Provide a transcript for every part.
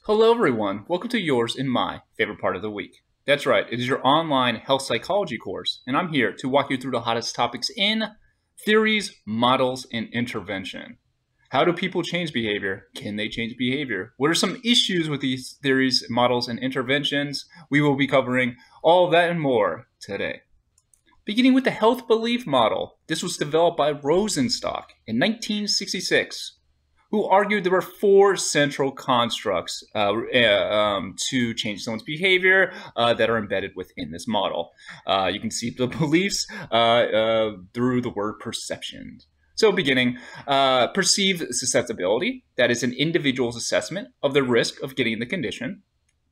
Hello everyone, welcome to yours and my favorite part of the week. That's right, it is your online health psychology course, and I'm here to walk you through the hottest topics in theories, models, and intervention. How do people change behavior? Can they change behavior? What are some issues with these theories, models, and interventions? We will be covering all of that and more today. Beginning with the health belief model, this was developed by Rosenstock in 1966. Who argued there were four central constructs to change someone's behavior that are embedded within this model. You can see the beliefs through the word perception. So beginning, perceived susceptibility, that is an individual's assessment of the risk of getting the condition.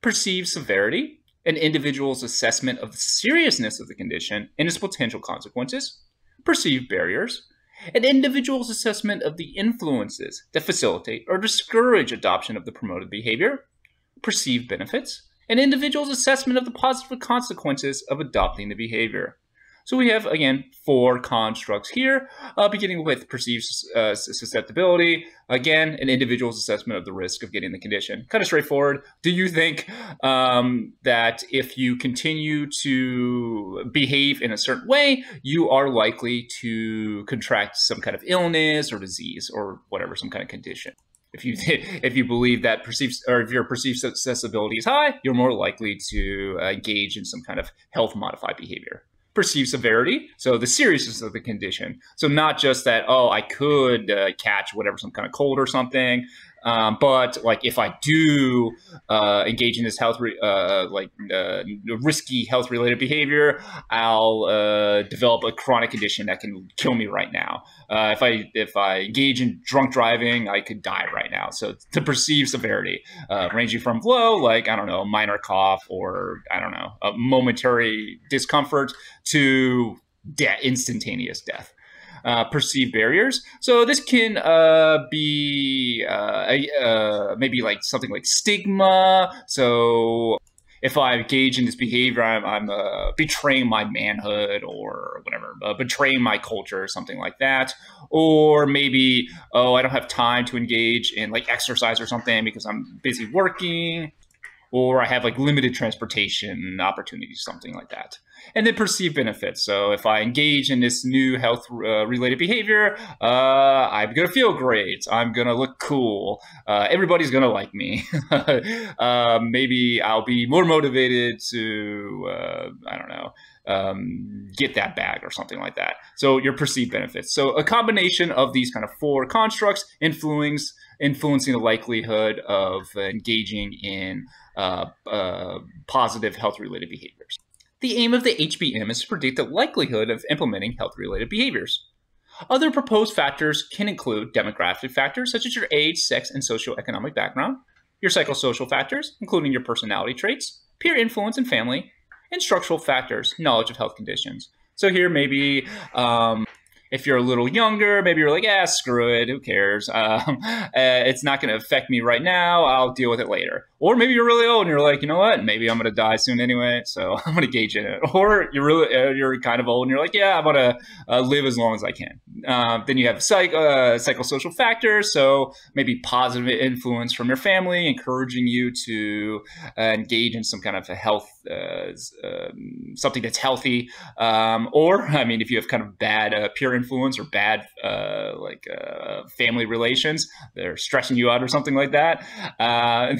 Perceived severity, an individual's assessment of the seriousness of the condition and its potential consequences. Perceived barriers, an individual's assessment of the influences that facilitate or discourage adoption of the promoted behavior. Perceived benefits, an individual's assessment of the positive consequences of adopting the behavior. So we have, again, four constructs here, beginning with perceived susceptibility. Again, an individual's assessment of the risk of getting the condition. Kind of straightforward. Do you think that if you continue to behave in a certain way, you are likely to contract some kind of illness or disease or whatever, some kind of condition? If you believe that if your perceived susceptibility is high, you're more likely to engage in some kind of health-modified behavior. Perceived severity, so the seriousness of the condition. So not just that, oh, I could catch whatever, some kind of cold or something, but like if I do engage in this risky health-related behavior, I'll develop a chronic condition that can kill me right now. If I engage in drunk driving, I could die right now. So the perceived severity, ranging from low, like, I don't know, a minor cough or, I don't know, a momentary discomfort to instantaneous death. Perceived barriers. So this can be maybe like something like stigma. So if I engage in this behavior, I'm betraying my manhood or whatever, betraying my culture or something like that. Or maybe, oh, I don't have time to engage in like exercise or something because I'm busy working. Or I have like limited transportation opportunities, something like that. And then perceived benefits. So if I engage in this new health-related behavior, I'm going to feel great. I'm going to look cool. Everybody's going to like me. Maybe I'll be more motivated to, I don't know, get that bag or something like that. So your perceived benefits. So a combination of these kind of four constructs influencing the likelihood of engaging in positive health-related behaviors. The aim of the HBM is to predict the likelihood of implementing health-related behaviors. Other proposed factors can include demographic factors such as your age, sex, and socioeconomic background, your psychosocial factors, including your personality traits, peer influence and family, and structural factors, knowledge of health conditions. So here maybe if you're a little younger, maybe you're like, yeah, screw it, who cares? It's not going to affect me right now. I'll deal with it later. Or maybe you're really old and you're like, you know what? Maybe I'm going to die soon anyway, so I'm going to engage in it. Or you're kind of old and you're like, yeah, I'm going to live as long as I can. Then you have psychosocial factors, so maybe positive influence from your family, encouraging you to engage in some kind of a health, something that's healthy. Or, I mean, if you have kind of bad peer influence or bad family relations, they're stressing you out or something like that,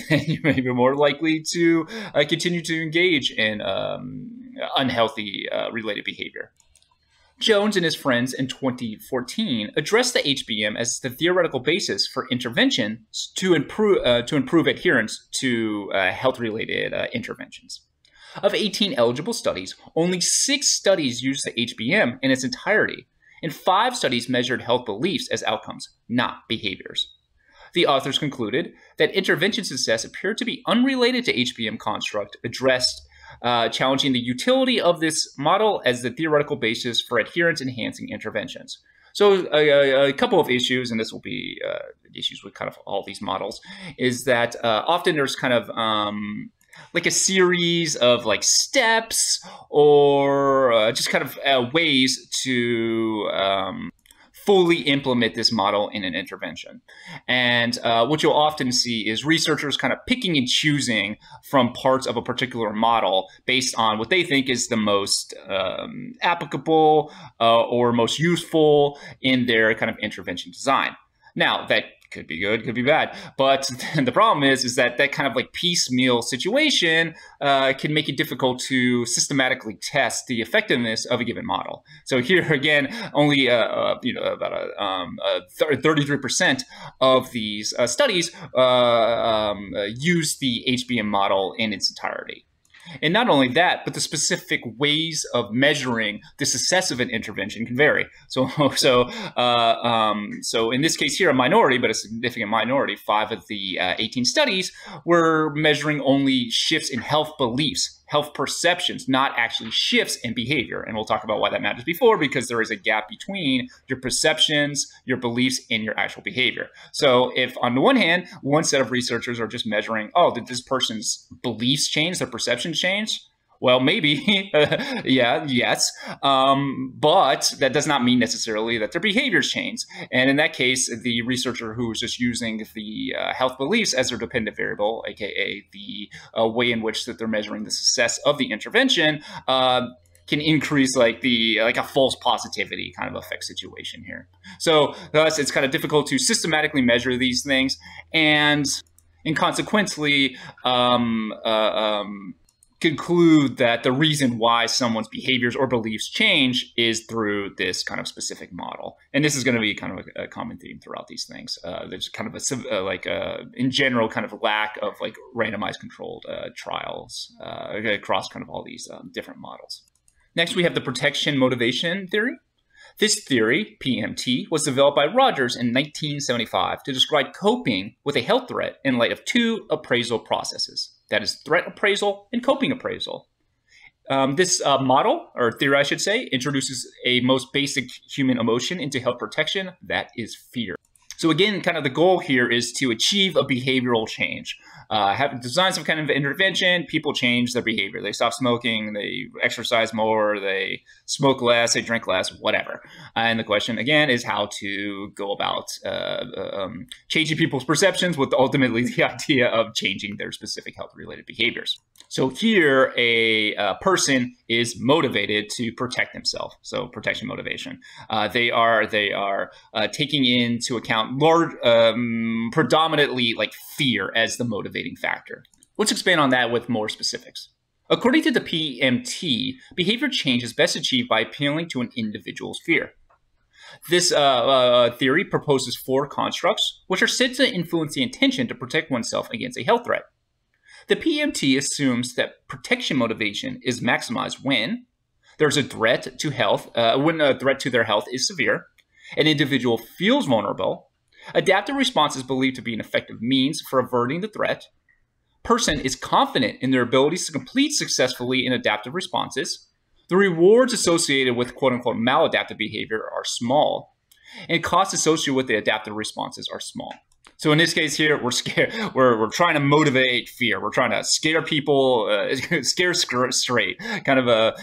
then you may be more likely to continue to engage in unhealthy related behavior. Jones and his friends in 2014 addressed the HBM as the theoretical basis for intervention to improve adherence to health-related interventions. Of 18 eligible studies, only 6 studies used the HBM in its entirety, and 5 studies measured health beliefs as outcomes, not behaviors. The authors concluded that intervention success appeared to be unrelated to HBM construct addressed, challenging the utility of this model as the theoretical basis for adherence-enhancing interventions. So a couple of issues, and this will be issues with kind of all these models, is that often there's kind of like a series of like steps or just kind of ways to fully implement this model in an intervention. And what you'll often see is researchers kind of picking and choosing from parts of a particular model based on what they think is the most applicable or most useful in their kind of intervention design. Now, that could be good, could be bad. But the problem is that that kind of like piecemeal situation can make it difficult to systematically test the effectiveness of a given model. So here again, only about 33% of these studies use the HBM model in its entirety. And not only that, but the specific ways of measuring the success of an intervention can vary. So in this case here, a minority, but a significant minority, 5 of the 18 studies were measuring only shifts in health beliefs, health perceptions, not actually shifts in behavior. And we'll talk about why that matters before, because there is a gap between your perceptions, your beliefs, and your actual behavior. So if on the one hand, one set of researchers are just measuring, oh, did this person's beliefs change, their perceptions change? Well, maybe, yes, but that does not mean necessarily that their behaviors change. And in that case, the researcher who is just using the health beliefs as their dependent variable, aka the way in which that they're measuring the success of the intervention, can increase like a false positivity kind of effect situation here. So thus, it's kind of difficult to systematically measure these things, and consequently, conclude that the reason why someone's behaviors or beliefs change is through this kind of specific model. And this is going to be kind of a common theme throughout these things. There's kind of in general, kind of lack of like randomized controlled trials across kind of all these different models. Next, we have the protection motivation theory. This theory, PMT, was developed by Rogers in 1975 to describe coping with a health threat in light of 2 appraisal processes. That is threat appraisal and coping appraisal. This model, or theory I should say, introduces a most basic human emotion into health protection, that is fear. So again, kind of the goal here is to achieve a behavioral change. Have design some kind of intervention, people change their behavior. They stop smoking, they exercise more, they smoke less, they drink less, whatever. And the question, again, is how to go about changing people's perceptions with ultimately the idea of changing their specific health-related behaviors. So here, a person is motivated to protect themselves. So protection motivation. They are taking into account predominantly like fear as the motivating factor. Let's expand on that with more specifics. According to the PMT, behavior change is best achieved by appealing to an individual's fear. This theory proposes 4 constructs, which are said to influence the intention to protect oneself against a health threat. The PMT assumes that protection motivation is maximized when there's a threat to health, when a threat to their health is severe, an individual feels vulnerable, adaptive response is believed to be an effective means for averting the threat, person is confident in their abilities to complete successfully in adaptive responses, the rewards associated with quote-unquote maladaptive behavior are small, and costs associated with the adaptive responses are small. So in this case here, we're scared. We're trying to motivate fear. We're trying to scare people, scare straight. Kind of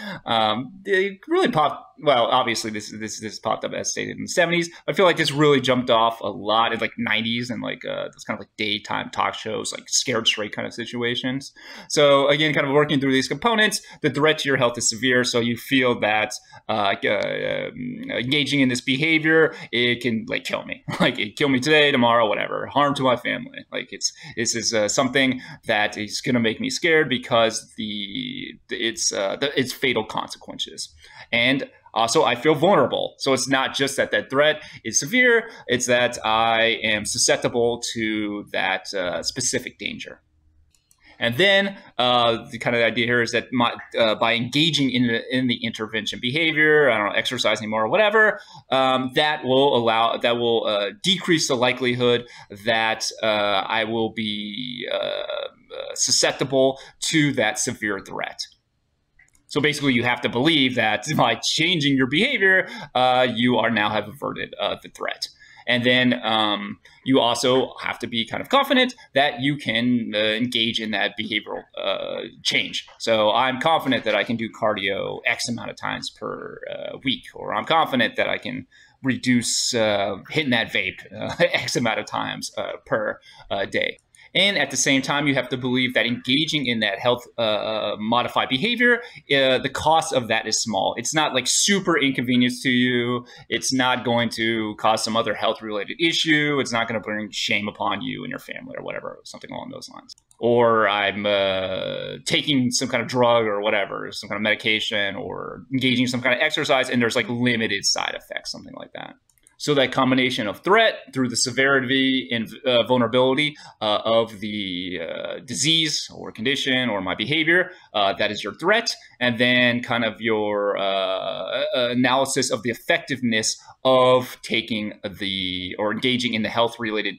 it really popped. Well, obviously this popped up as stated in the 70s. I feel like this really jumped off a lot in like 90s and like those kind of like daytime talk shows, like scared straight kind of situations. So again, kind of working through these components, the threat to your health is severe. So you feel that engaging in this behavior, it can like kill me. Like it kill me today, tomorrow, whatever. Harm to my family. Like this is something that is going to make me scared because it's fatal consequences. And also, I feel vulnerable. So it's not just that that threat is severe, it's that I am susceptible to that specific danger. And then the kind of idea here is that by engaging in the intervention behavior, I don't know, exercising more or whatever, that will decrease the likelihood that I will be susceptible to that severe threat. So basically, you have to believe that by changing your behavior, you have averted the threat. And then you also have to be kind of confident that you can engage in that behavioral change. So I'm confident that I can do cardio X amount of times per week, or I'm confident that I can reduce hitting that vape X amount of times per day. And at the same time, you have to believe that engaging in that health modified behavior, the cost of that is small. It's not like super inconvenience to you. It's not going to cause some other health related issue. It's not going to bring shame upon you and your family or whatever, something along those lines. Or I'm taking some kind of drug or whatever, some kind of medication, or engaging in some kind of exercise, and there's like limited side effects, something like that. So that combination of threat through the severity and vulnerability of the disease or condition or my behavior, that is your threat. And then kind of your analysis of the effectiveness of taking or engaging in the health-related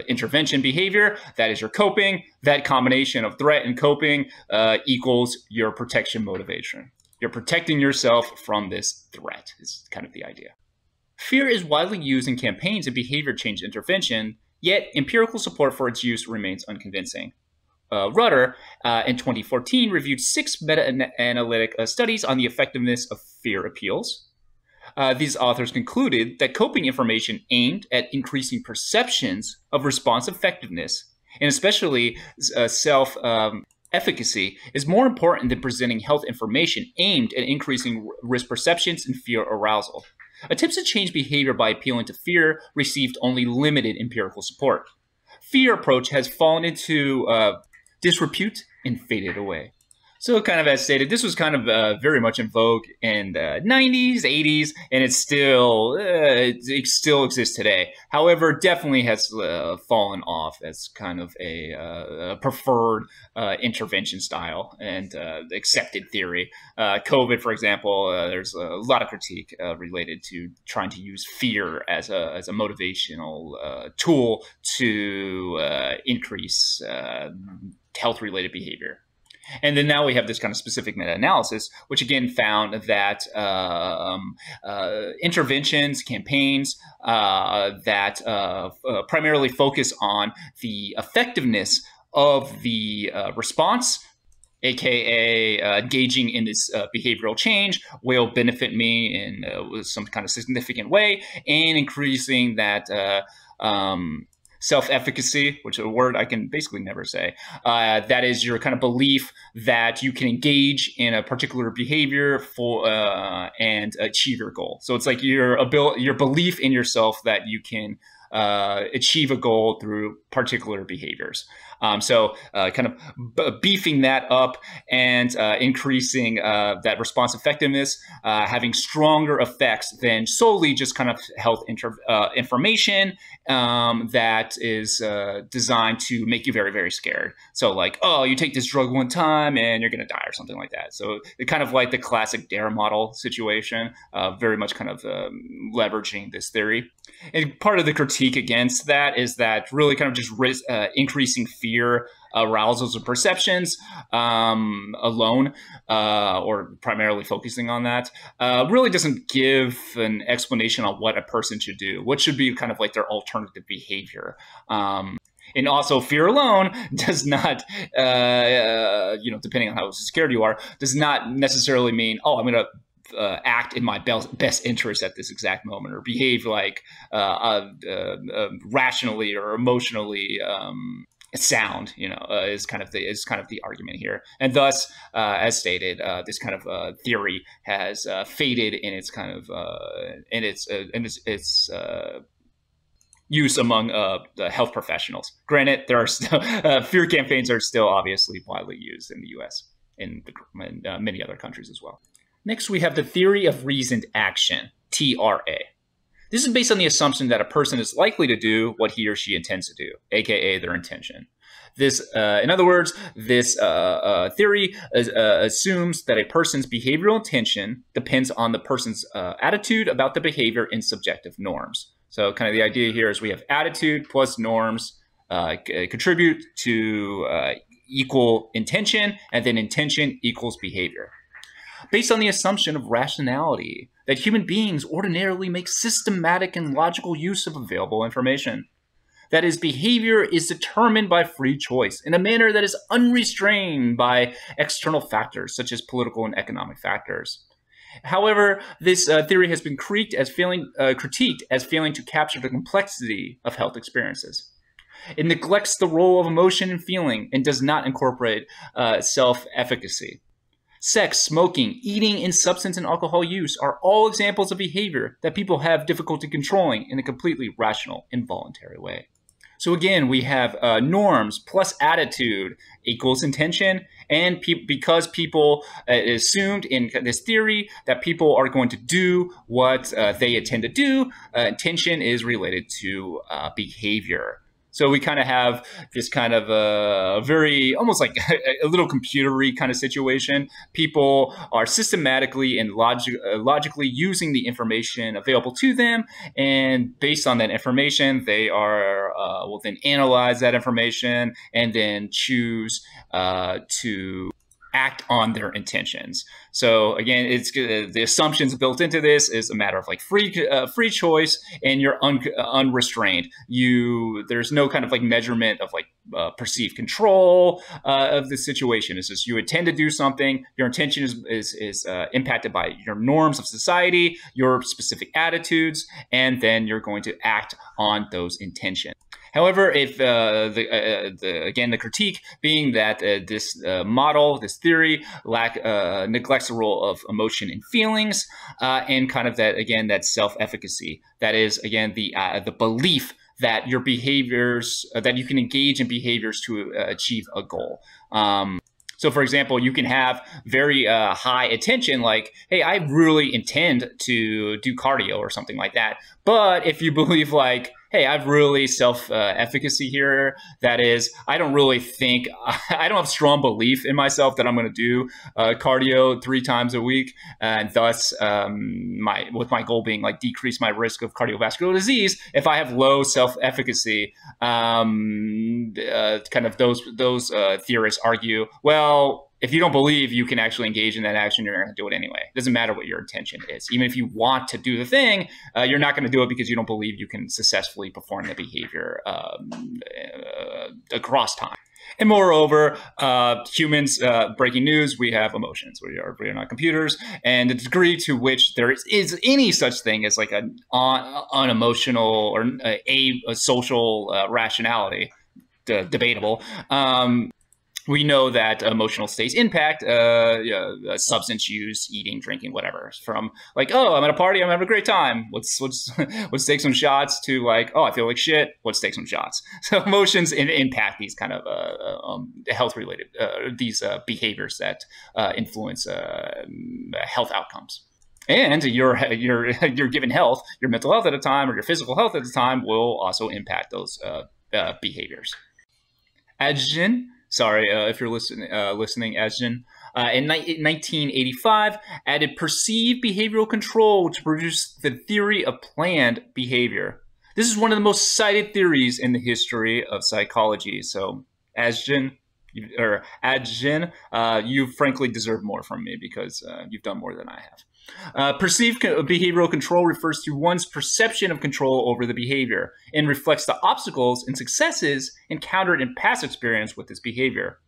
intervention behavior, that is your coping. That combination of threat and coping equals your protection motivation. You're protecting yourself from this threat is kind of the idea. Fear is widely used in campaigns and behavior change intervention, yet empirical support for its use remains unconvincing. Rudder, in 2014, reviewed 6 meta-analytic studies on the effectiveness of fear appeals. These authors concluded that coping information aimed at increasing perceptions of response effectiveness, and especially self-efficacy, is more important than presenting health information aimed at increasing risk perceptions and fear arousal. Attempts to change behavior by appealing to fear received only limited empirical support. Fear approach has fallen into disrepute and faded away. So kind of as stated, this was kind of very much in vogue in the 90s, 80s, and it still exists today. However, definitely has fallen off as kind of a preferred intervention style and accepted theory. COVID, for example, there's a lot of critique related to trying to use fear as a motivational tool to increase health-related behavior. And then now we have this kind of specific meta-analysis, which again found that interventions, campaigns that primarily focus on the effectiveness of the response, aka engaging in this behavioral change, will benefit me in some kind of significant way, and increasing that self-efficacy, which is a word I can basically never say. That is your kind of belief that you can engage in a particular behavior and achieve your goal. So it's like your belief in yourself that you can achieve a goal through particular behaviors. So kind of beefing that up and increasing that response effectiveness, having stronger effects than solely just kind of health information that is designed to make you very, very scared. So like, oh, you take this drug one time and you're going to die or something like that. So it's kind of like the classic DARE model situation, very much kind of leveraging this theory. And part of the critique against that is that really kind of just increasing fear arousals or perceptions alone, or primarily focusing on that, really doesn't give an explanation on what a person should do, what should be kind of like their alternative behavior. And also fear alone does not, depending on how scared you are, does not necessarily mean, oh, I'm going to act in my best interest at this exact moment, or behave like rationally or emotionally sound, is kind of the argument here. And thus, as stated, this kind of theory has faded in its kind of use among the health professionals. Granted, there are still fear campaigns are still obviously widely used in the U.S. and many other countries as well. Next, we have the theory of reasoned action, TRA. This is based on the assumption that a person is likely to do what he or she intends to do, aka their intention. This, in other words, this theory assumes that a person's behavioral intention depends on the person's attitude about the behavior in subjective norms. So kind of the idea here is we have attitude plus norms contribute to equal intention, and then intention equals behavior. Based on the assumption of rationality, that human beings ordinarily make systematic and logical use of available information. That is, behavior is determined by free choice in a manner that is unrestrained by external factors, such as political and economic factors. However, this theory has been critiqued as failing to capture the complexity of health experiences. It neglects the role of emotion and feeling and does not incorporate self-efficacy. Sex, smoking, eating, and substance and alcohol use are all examples of behavior that people have difficulty controlling in a completely rational and voluntary way. So again, we have norms plus attitude equals intention, and because people assumed in this theory that people are going to do what they intend to do, intention is related to behavior. So we kind of have this kind of a very, almost like a little computer-y kind of situation. People are systematically and logically using the information available to them. And based on that information, they are will then analyze that information and then choose to act on their intentions. So again, it's the assumptions built into this is a matter of like free choice, and you're unrestrained. There's no kind of like measurement of like perceived control of the situation. It's just you intend to do something. Your intention is impacted by your norms of society, your specific attitudes, and then you're going to act on those intentions. However, if the critique being that this model, this theory, neglects the role of emotion and feelings, and kind of that self-efficacy. That is again the belief that your behaviors, that you can engage in behaviors to achieve a goal. So, for example, you can have very high attention, like, hey, I really intend to do cardio or something like that. But if you believe like, hey, I've really self-efficacy here. That is, I don't really think, I don't have strong belief in myself that I'm going to do cardio 3 times a week. And thus, with my goal being like decrease my risk of cardiovascular disease. If I have low self-efficacy, kind of those theorists argue, well, if you don't believe you can actually engage in that action, you're going to do it anyway. It doesn't matter what your intention is. Even if you want to do the thing, you're not going to do it because you don't believe you can successfully perform the behavior across time. And moreover, humans, breaking news, we have emotions. We are not computers. And the degree to which there is any such thing as like an unemotional or a social rationality, debatable, we know that emotional states impact substance use, eating, drinking, whatever. From like, oh, I'm at a party, I'm having a great time. Let's take some shots to like, oh, I feel like shit. Let's take some shots. So emotions impact these kind of health-related these behaviors that influence health outcomes. And your given health, your mental health at a time, or your physical health at the time, will also impact those behaviors. Ajin. Sorry if you're listening, Asjin. In 1985, added perceived behavioral control to produce the theory of planned behavior. This is one of the most cited theories in the history of psychology. So, Asjin, you frankly deserve more from me because you've done more than I have. Perceived behavioral control refers to one's perception of control over the behavior and reflects the obstacles and successes encountered in past experience with this behavior.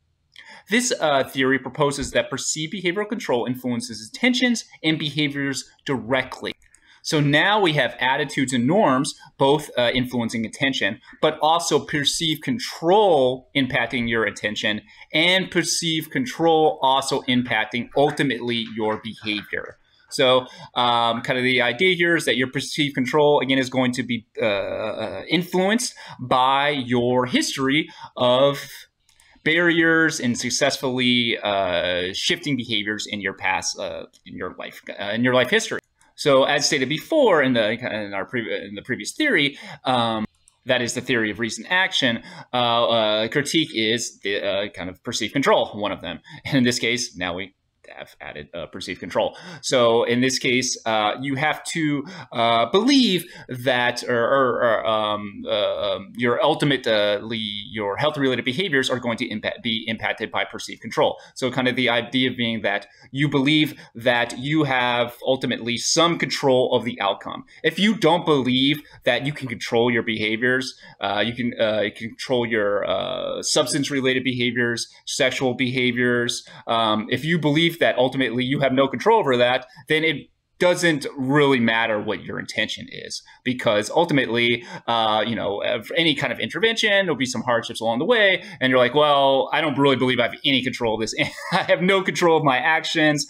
This theory proposes that perceived behavioral control influences intentions and behaviors directly. So now we have attitudes and norms both influencing attention, but also perceived control impacting your attention and perceived control also impacting ultimately your behavior. So kind of the idea here is that your perceived control, again, is going to be influenced by your history of barriers and successfully shifting behaviors in your past, in your life history. So as stated before in the previous theory, that is the theory of recent action. Critique is the kind of perceived control, one of them. And in this case, now we have added perceived control. So in this case, you have to believe that your your health-related behaviors are going to be impacted by perceived control. So kind of the idea being that you believe that you have ultimately some control of the outcome. If you don't believe that you can control your behaviors, you can control your substance-related behaviors, sexual behaviors. If you believe belief that ultimately you have no control over that, then it doesn't really matter what your intention is, because ultimately, any kind of intervention, there'll be some hardships along the way. And you're like, well, I don't really believe I have any control of this. I have no control of my actions.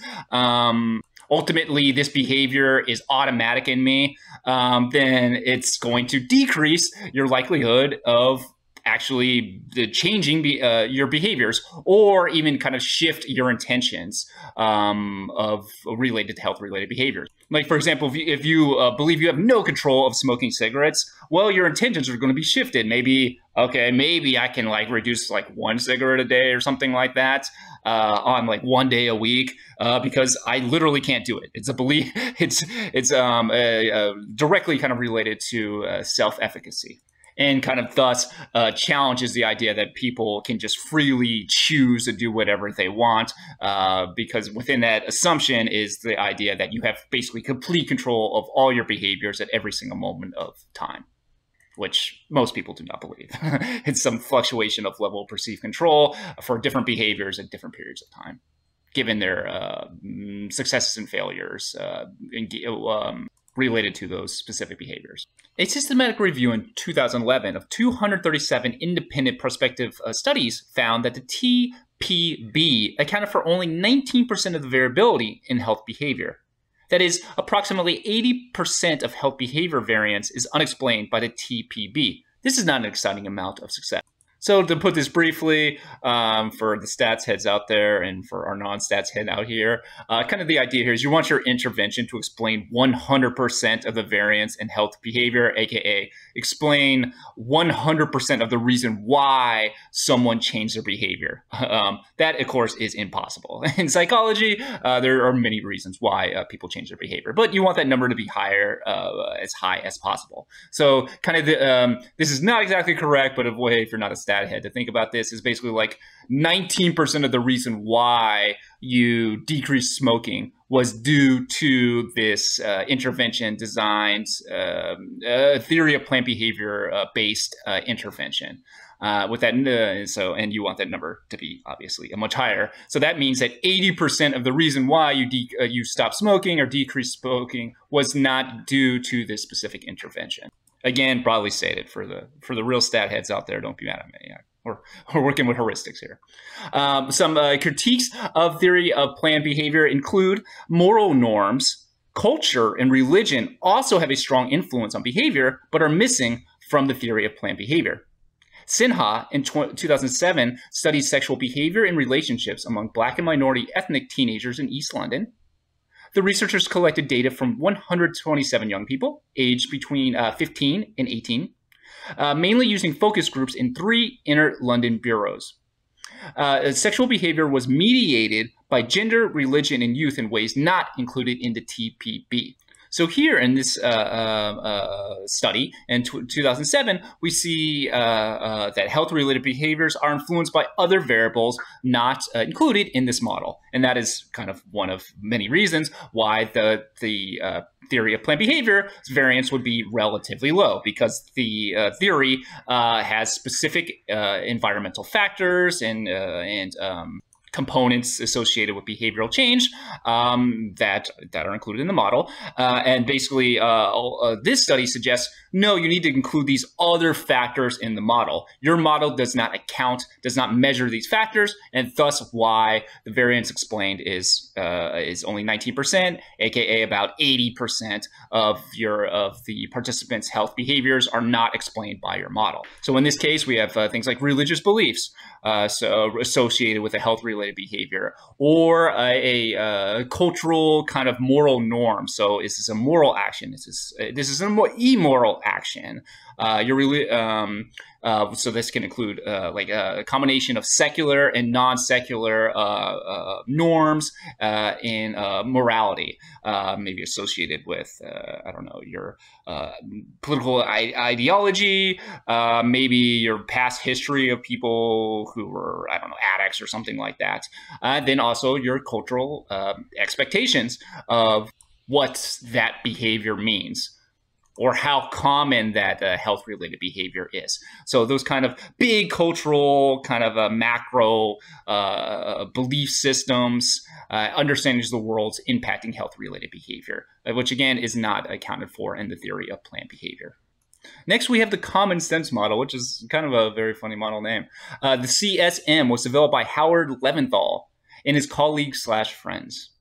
Ultimately, this behavior is automatic in me. Then it's going to decrease your likelihood of actually changing your behaviors, or even kind of shift your intentions of related to health-related behaviors. Like, for example, if you believe you have no control of smoking cigarettes, well, your intentions are going to be shifted. Maybe I can like reduce like 1 cigarette a day or something like that on like 1 day a week because I literally can't do it. It's a belief. It's directly kind of related to self-efficacy. And kind of thus challenges the idea that people can just freely choose to do whatever they want, because within that assumption is the idea that you have basically complete control of all your behaviors at every single moment of time, which most people do not believe. It's some fluctuation of level of perceived control for different behaviors at different periods of time, given their successes and failures related to those specific behaviors. A systematic review in 2011 of 237 independent prospective studies found that the TPB accounted for only 19% of the variability in health behavior. That is, approximately 80% of health behavior variance is unexplained by the TPB. This is not an exciting amount of success. So to put this briefly, for the stats heads out there and for our non-stats head out here, kind of the idea here is you want your intervention to explain 100% of the variance in health behavior, aka explain 100% of the reason why someone changed their behavior. That, of course, is impossible. In psychology, there are many reasons why people change their behavior, but you want that number to be higher, as high as possible. So kind of this is not exactly correct, but if you're not a stat head to think about this, is basically like 19% of the reason why you decreased smoking was due to this intervention designed theory of planned behavior based intervention. With that, and you want that number to be obviously much higher. So that means that 80% of the reason why you stopped smoking or decreased smoking was not due to this specific intervention. Again, broadly stated, for the real stat heads out there, don't be mad at me. We're working with heuristics here. Some critiques of theory of planned behavior include moral norms, culture, and religion also have a strong influence on behavior, but are missing from the theory of planned behavior. Sinha, in 2007, studied sexual behavior and relationships among Black and minority ethnic teenagers in East London. The researchers collected data from 127 young people, aged between 15 and 18, mainly using focus groups in 3 inner London boroughs. Sexual behavior was mediated by gender, religion, and youth in ways not included in the TPB. So here in this study in 2007, we see that health-related behaviors are influenced by other variables not included in this model. And that is kind of one of many reasons why the theory of planned behavior variance would be relatively low, because the theory has specific environmental factors and components associated with behavioral change that are included in the model. And basically, this study suggests, no, you need to include these other factors in the model. Your model does not measure these factors, and thus why the variance explained is only 19%, aka about 80% of the participants' health behaviors are not explained by your model. So in this case, we have things like religious beliefs associated with a health-related behavior, or a cultural kind of moral norm. So is this a moral action? This is an immoral action. So this can include like a combination of secular and non-secular norms in morality, maybe associated with I don't know, your political ideology, maybe your past history of people who were, I don't know, addicts or something like that. Then also your cultural expectations of what that behavior means. or how common that health-related behavior is. So those kind of big cultural, kind of macro belief systems, understandings of the world impacting health-related behavior, which again is not accounted for in the theory of planned behavior. Next, we have the common sense model, which is kind of a very funny model name. The CSM was developed by Howard Leventhal and his colleagues/friends.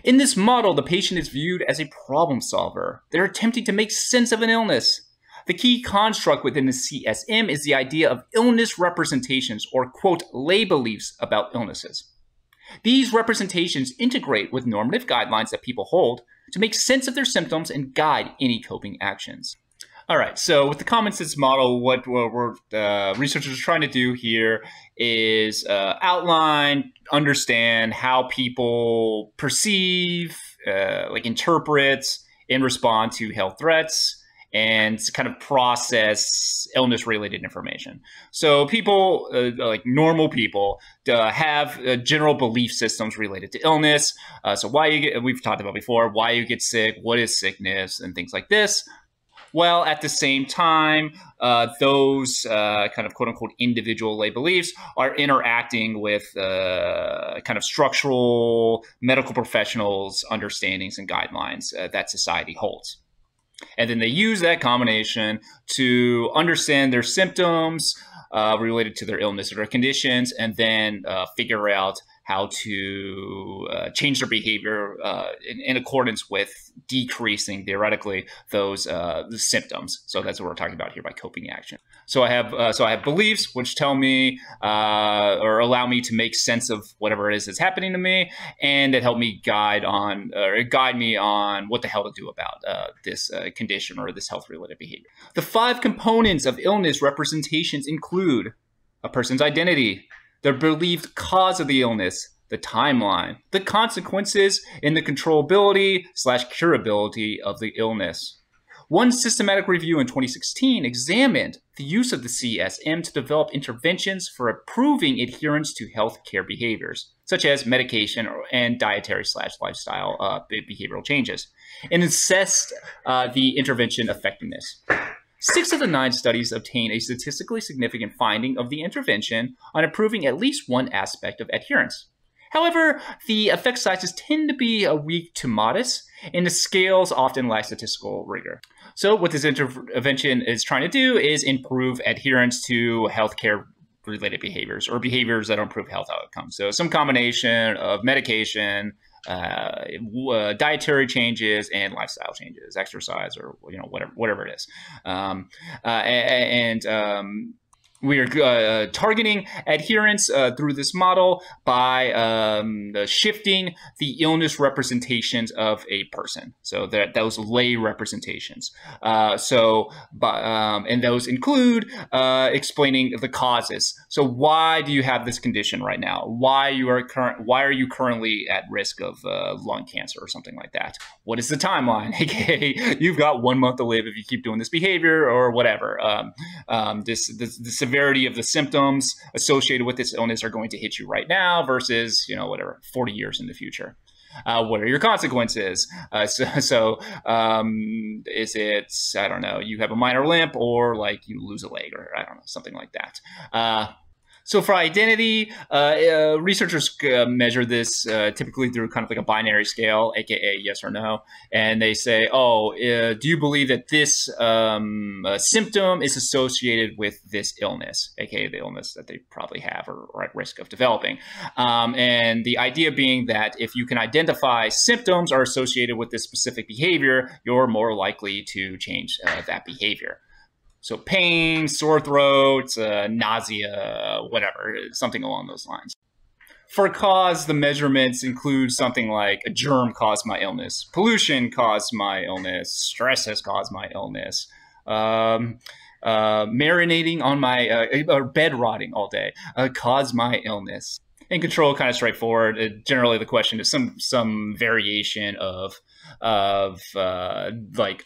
In this model, the patient is viewed as a problem solver. They're attempting to make sense of an illness. The key construct within the CSM is the idea of illness representations, or, quote, lay beliefs about illnesses. These representations integrate with normative guidelines that people hold to make sense of their symptoms and guide any coping actions. All right, so with the common sense model, what researchers are trying to do here is outline, understand how people perceive, interpret, and respond to health threats, and kind of process illness-related information. So people, like normal people, have general belief systems related to illness. So we've talked about before, why you get sick, what is sickness, and things like this. Well, at the same time, those kind of quote-unquote individual lay beliefs are interacting with kind of structural medical professionals' understandings and guidelines that society holds. And then they use that combination to understand their symptoms related to their illness or their conditions, and then figure out how to change their behavior in accordance with decreasing, theoretically, those the symptoms. So that's what we're talking about here by coping action. So I have beliefs which tell me or allow me to make sense of whatever it is that's happening to me, and that help me guide me on what the hell to do about this condition or this health-related behavior. The 5 components of illness representations include a person's identity, the believed cause of the illness, the timeline, the consequences, and the controllability/curability of the illness. One systematic review in 2016 examined the use of the CSM to develop interventions for improving adherence to healthcare behaviors, such as medication and dietary/lifestyle behavioral changes, and assessed the intervention effectiveness. 6 of the 9 studies obtained a statistically significant finding of the intervention on improving at least one aspect of adherence. However, the effect sizes tend to be weak to modest, and the scales often lack statistical rigor. So what this intervention is trying to do is improve adherence to healthcare-related behaviors, or behaviors that improve health outcomes. So some combination of medication, dietary changes, and lifestyle changes, exercise, or whatever it is, we are targeting adherence through this model by shifting the illness representations of a person. So those lay representations. And those include explaining the causes. So why do you have this condition right now? Why are you currently at risk of lung cancer or something like that? What is the timeline? AKA, you've got 1 month to live if you keep doing this behavior, or whatever. The severity of the symptoms associated with this illness are going to hit you right now versus, 40 years in the future. What are your consequences? Is it, I don't know, you have a minor limp, or like you lose a leg, or I don't know, something like that. So for identity, researchers measure this typically through kind of like a binary scale, aka yes or no. And they say, do you believe that this symptom is associated with this illness, aka the illness that they probably have or are at risk of developing. And the idea being that if you can identify symptoms are associated with this specific behavior, you're more likely to change that behavior. So pain, sore throat, nausea, whatever, something along those lines. For cause, the measurements include something like a germ caused my illness, pollution caused my illness, stress has caused my illness, marinating on my, or bed rotting all day caused my illness. And control, kind of straightforward. Generally, the question is some variation of like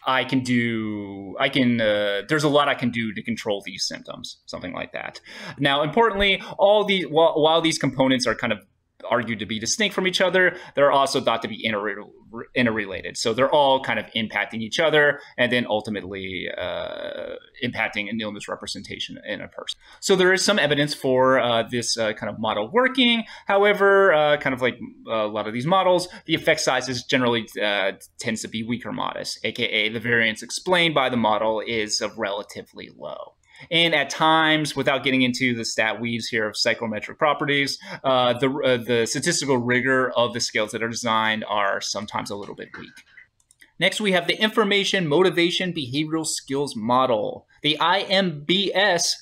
there's a lot I can do to control these symptoms, something like that. Now, importantly, while these components are kind of argued to be distinct from each other, they're also thought to be interrelated. So they're all kind of impacting each other and then ultimately impacting an illness representation in a person. So there is some evidence for this kind of model working. However, kind of like a lot of these models, the effect sizes generally tends to be weak or modest, aka the variance explained by the model is relatively low. And at times, without getting into the stat weeds here of psychometric properties, the statistical rigor of the scales that are designed are sometimes a little bit weak. Next, we have the Information, Motivation, Behavioral Skills Model. The IMBS,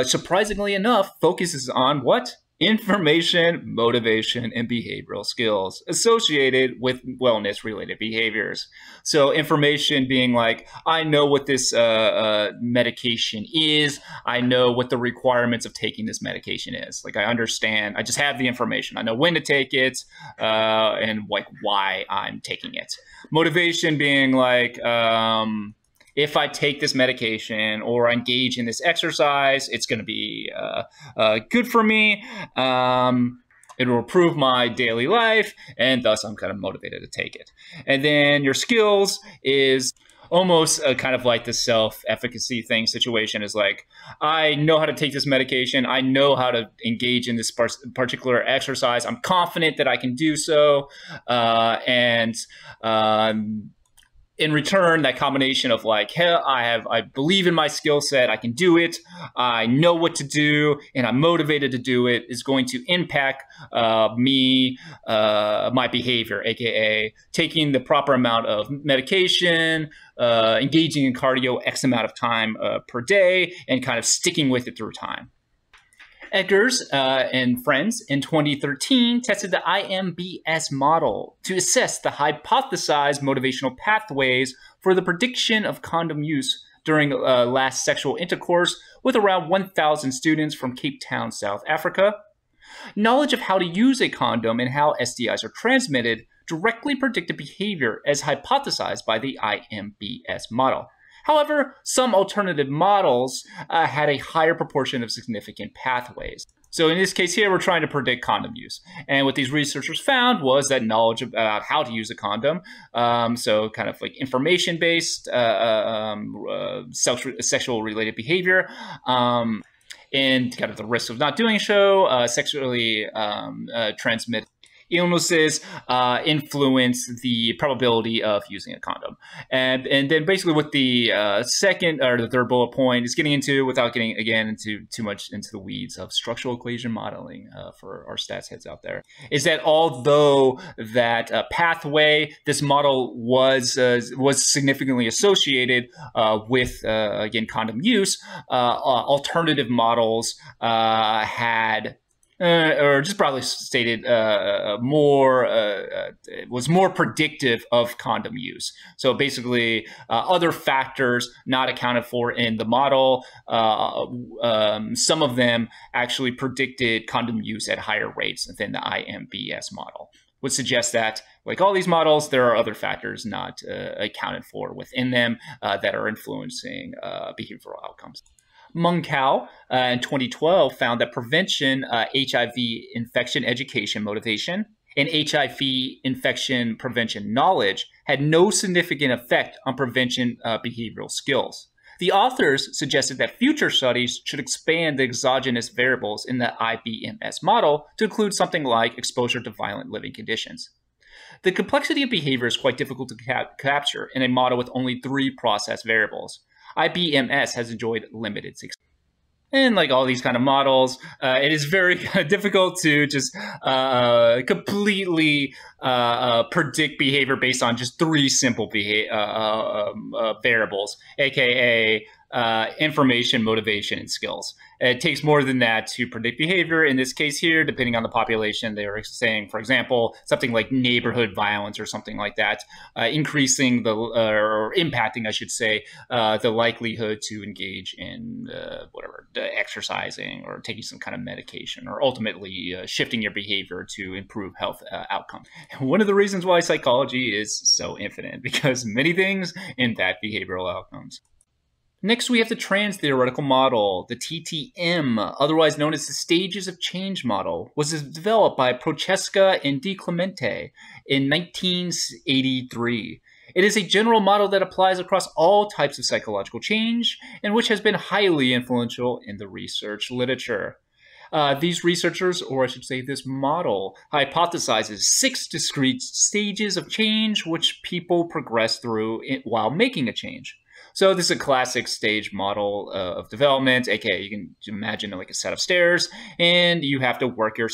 surprisingly enough, focuses on what? Information, motivation, and behavioral skills associated with wellness-related behaviors. So information being like, I know what this medication is. I know what the requirements of taking this medication is. Like I understand, I just have the information. I know when to take it and like why I'm taking it. Motivation being like, if I take this medication or engage in this exercise, it's going to be good for me. It will improve my daily life, and thus I'm kind of motivated to take it. And then your skills is almost kind of like the self-efficacy thing situation is like, I know how to take this medication. I know how to engage in this particular exercise. I'm confident that I can do so. In return, that combination of like, hey, I believe in my skill set, I can do it, I know what to do, and I'm motivated to do it is going to impact my behavior, aka taking the proper amount of medication, engaging in cardio X amount of time per day, and kind of sticking with it through time. Eggers and friends in 2013 tested the IMBS model to assess the hypothesized motivational pathways for the prediction of condom use during last sexual intercourse with around 1,000 students from Cape Town, South Africa. Knowledge of how to use a condom and how STIs are transmitted directly predicted behavior as hypothesized by the IMBS model. However, some alternative models had a higher proportion of significant pathways. So in this case here, we're trying to predict condom use. And what these researchers found was that knowledge about how to use a condom, so kind of like information-based sexual related behavior, and kind of the risk of not doing so, sexually transmitted illnesses influence the probability of using a condom. And then basically what the second or the third bullet point is getting into, without getting again into too much into the weeds of structural equation modeling for our stats heads out there, is that although that pathway, this model was significantly associated with again condom use, alternative models had or just broadly stated, was more predictive of condom use. So basically, other factors not accounted for in the model, some of them actually predicted condom use at higher rates than the IMBS model. Would suggest that, like all these models, there are other factors not accounted for within them that are influencing behavioral outcomes. Munkau in 2012 found that prevention HIV infection education motivation and HIV infection prevention knowledge had no significant effect on prevention behavioral skills. The authors suggested that future studies should expand the exogenous variables in the IBMS model to include something like exposure to violent living conditions. The complexity of behavior is quite difficult to capture in a model with only 3 process variables. IBMS has enjoyed limited success. And like all these kind of models, it is very difficult to just completely predict behavior based on just 3 simple variables, aka information, motivation, and skills. It takes more than that to predict behavior. In this case here, depending on the population, they were saying, for example, something like neighborhood violence or something like that, increasing the, or impacting, I should say, the likelihood to engage in exercising or taking some kind of medication, or ultimately shifting your behavior to improve health outcomes. One of the reasons why psychology is so infinite, because many things impact behavioral outcomes. Next, we have the Transtheoretical model, the TTM, otherwise known as the Stages of Change model, was developed by Prochaska and Di Clemente in 1983. It is a general model that applies across all types of psychological change and which has been highly influential in the research literature. These researchers, or I should say this model, hypothesizes 6 discrete stages of change which people progress through while making a change. So this is a classic stage model of development, aka you can imagine like a set of stairs, and you have to work your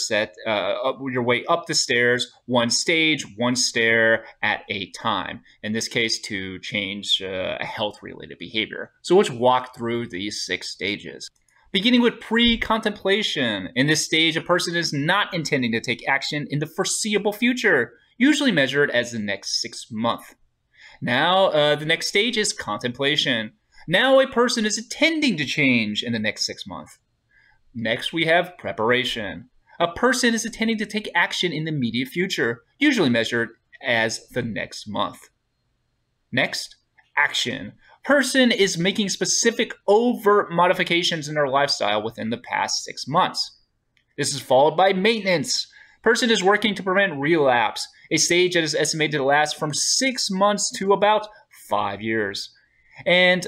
way up the stairs, one stage, one stair at a time. In this case, to change a health-related behavior. So let's walk through these 6 stages. Beginning with pre-contemplation. In this stage, a person is not intending to take action in the foreseeable future, usually measured as the next 6 months. Now, the next stage is contemplation. Now a person is intending to change in the next 6 months. Next, we have preparation. A person is intending to take action in the immediate future, usually measured as the next month. Next, action. Person is making specific overt modifications in their lifestyle within the past 6 months. This is followed by maintenance. Person is working to prevent relapse, a stage that is estimated to last from 6 months to about 5 years. And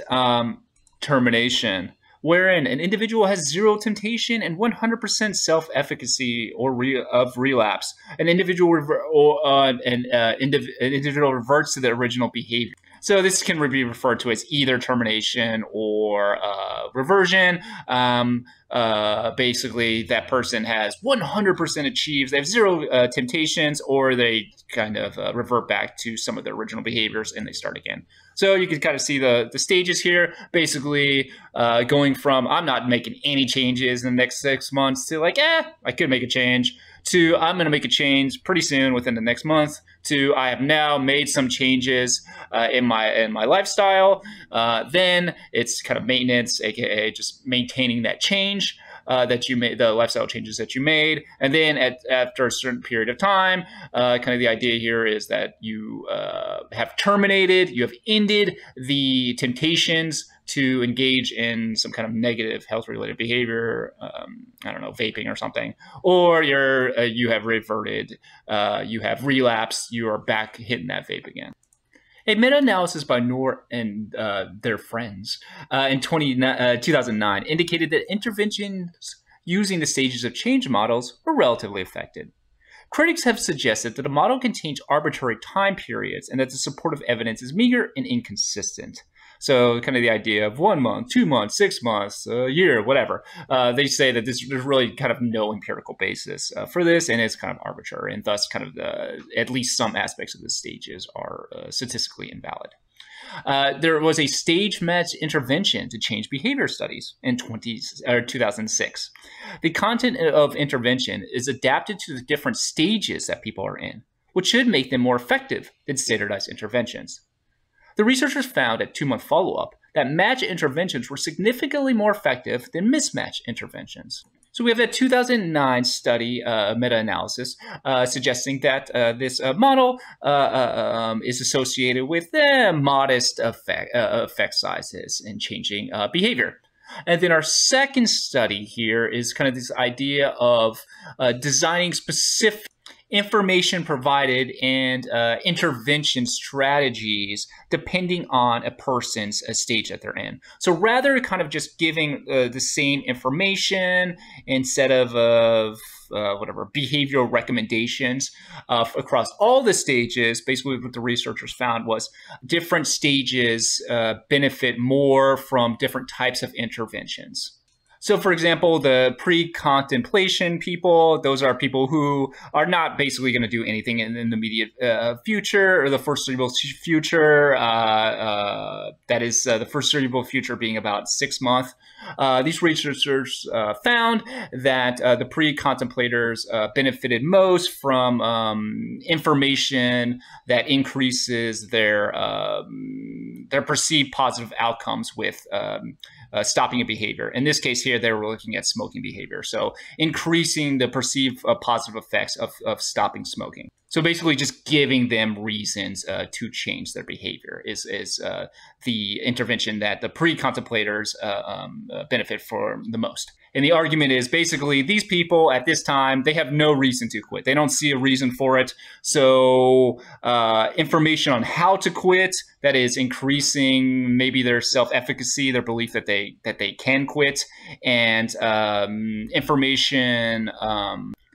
termination, wherein an individual has 0 temptation and 100% self-efficacy of relapse. An individual reverts to the original behavior. So this can be referred to as either termination or reversion. Basically, that person has 100% achieves. They have 0 temptations, or they kind of revert back to some of their original behaviors and they start again. So you can kind of see the stages here, basically going from I'm not making any changes in the next 6 months to like, I could make a change, to I'm going to make a change pretty soon within the next month, to I have now made some changes in my lifestyle. Then it's kind of maintenance, aka just maintaining that change that you made, the lifestyle changes that you made. And then after a certain period of time, kind of the idea here is that you have terminated, you have ended the temptations to engage in some kind of negative health-related behavior, I don't know, vaping or something, or you have reverted, you have relapsed, you are back hitting that vape again. A meta-analysis by Noor and their friends in 2009 indicated that interventions using the stages of change models were relatively effective. Critics have suggested that the model contains arbitrary time periods and that the supportive evidence is meager and inconsistent. So kind of the idea of 1 month, 2 months, 6 months, a year, whatever. They say that there's really kind of no empirical basis for this, and it's kind of arbitrary, and thus kind of at least some aspects of the stages are statistically invalid. There was a stage-matched intervention to change behavior studies in 2006. The content of intervention is adapted to the different stages that people are in, which should make them more effective than standardized interventions. The researchers found at 2-month follow-up that matched interventions were significantly more effective than mismatched interventions. So we have that 2009 study, meta-analysis, suggesting that this model is associated with modest effect sizes in changing behavior. And then our second study here is kind of this idea of designing specific information provided and intervention strategies depending on a person's stage that they're in. So rather kind of just giving the same information instead of whatever behavioral recommendations across all the stages, basically what the researchers found was different stages benefit more from different types of interventions. So, for example, the pre-contemplation people, those are people who are not basically going to do anything in the immediate future or the foreseeable future. That is the foreseeable future being about 6 months. These researchers found that the pre-contemplators benefited most from information that increases their perceived positive outcomes with stopping a behavior. In this case here, they were looking at smoking behavior. So increasing the perceived positive effects of stopping smoking. So basically just giving them reasons to change their behavior is the intervention that the pre-contemplators benefit from the most. And the argument is basically these people at this time, they have no reason to quit. They don't see a reason for it. So information on how to quit, that is increasing maybe their self-efficacy, their belief that they can quit, and information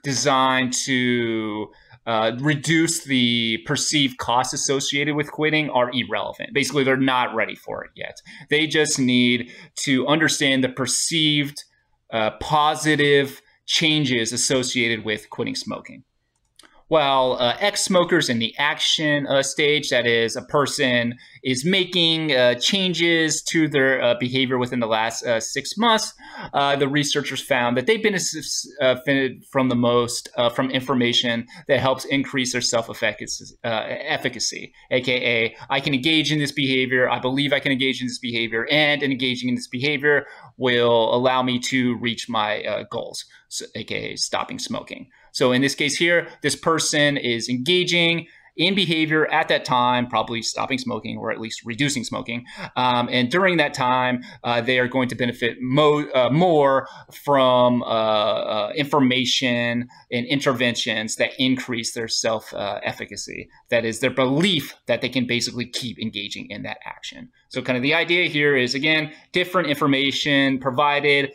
designed to reduce the perceived costs associated with quitting are irrelevant. Basically, they're not ready for it yet. They just need to understand the perceived positive changes associated with quitting smoking. While ex-smokers in the action stage, that is, a person is making changes to their behavior within the last 6 months, the researchers found that they benefited from the most from information that helps increase their self-efficacy, aka I can engage in this behavior, I believe I can engage in this behavior, and engaging in this behavior will allow me to reach my goals, so, aka stopping smoking. So in this case here, this person is engaging in behavior at that time, probably stopping smoking or at least reducing smoking. And during that time, they are going to benefit more from information and interventions that increase their self-efficacy. That is, their belief that they can basically keep engaging in that action. So kind of the idea here is, again, different information provided,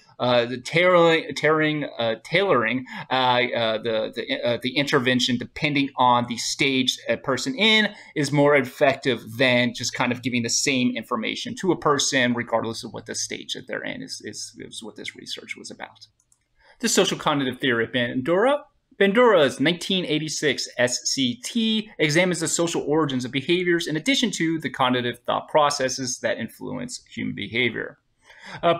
tailoring the intervention depending on the stage a person in is more effective than just kind of giving the same information to a person regardless of what the stage that they're in is what this research was about. The social cognitive theory of Bandura's 1986 SCT examines the social origins of behaviors in addition to the cognitive thought processes that influence human behavior.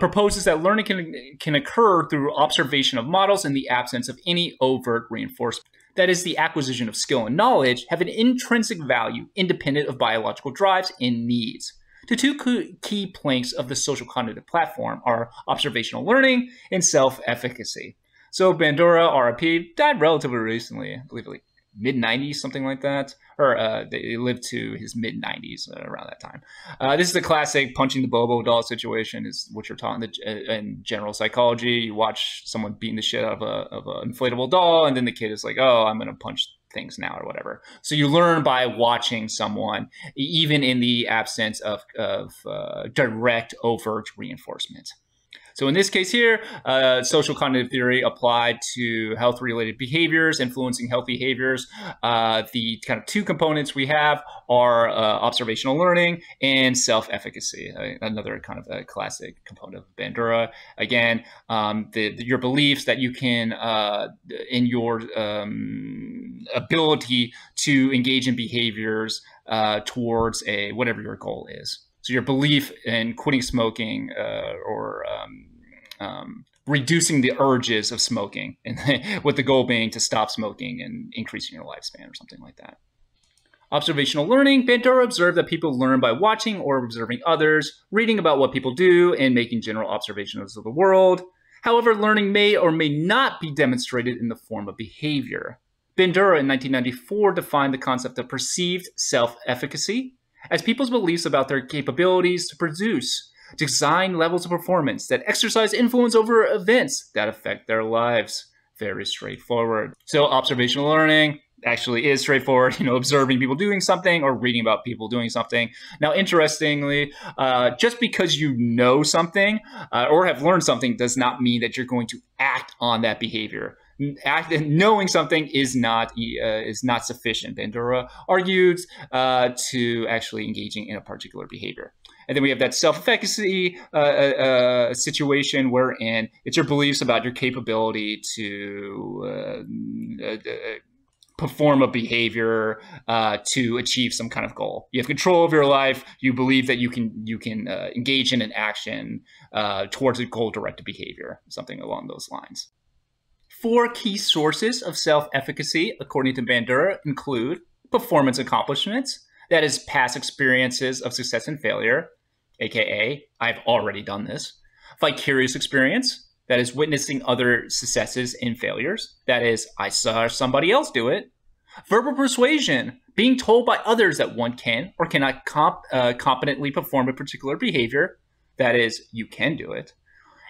Proposes that learning can occur through observation of models in the absence of any overt reinforcement. That is, the acquisition of skill and knowledge have an intrinsic value independent of biological drives and needs. The two key planks of the social cognitive platform are observational learning and self-efficacy. So Bandura, RIP, died relatively recently, I believe like mid-90s, something like that. Or they lived to his mid-90s around that time. This is the classic punching the Bobo doll situation, is what you're taught in general psychology. You watch someone beating the shit out of an inflatable doll, and then the kid is like, oh, I'm going to punch things now or whatever. So you learn by watching someone, even in the absence of direct, overt reinforcement. So in this case here, social cognitive theory applied to health-related behaviors, influencing health behaviors. The kind of two components we have are observational learning and self-efficacy, another kind of a classic component of Bandura. Again, your beliefs that you can, in your ability to engage in behaviors towards whatever your goal is. So your belief in quitting smoking or reducing the urges of smoking, and with the goal being to stop smoking and increasing your lifespan or something like that. Observational learning, Bandura observed that people learn by watching or observing others, reading about what people do, and making general observations of the world. However, learning may or may not be demonstrated in the form of behavior. Bandura in 1994 defined the concept of perceived self-efficacy as people's beliefs about their capabilities to produce design levels of performance that exercise influence over events that affect their lives. Very straightforward. So observational learning actually is straightforward, observing people doing something or reading about people doing something. Now, interestingly, just because you know something or have learned something does not mean that you're going to act on that behavior. Knowing something is not sufficient. Bandura argued to actually engaging in a particular behavior. And then we have that self-efficacy situation wherein it's your beliefs about your capability to perform a behavior to achieve some kind of goal. You have control of your life. You believe that you can engage in an action towards a goal-directed behavior, something along those lines. 4 key sources of self-efficacy, according to Bandura, include performance accomplishments, that is, past experiences of success and failure, aka, I've already done this. Vicarious experience, that is, witnessing other successes and failures, that is, I saw somebody else do it. Verbal persuasion, being told by others that one can or cannot competently perform a particular behavior, that is, you can do it.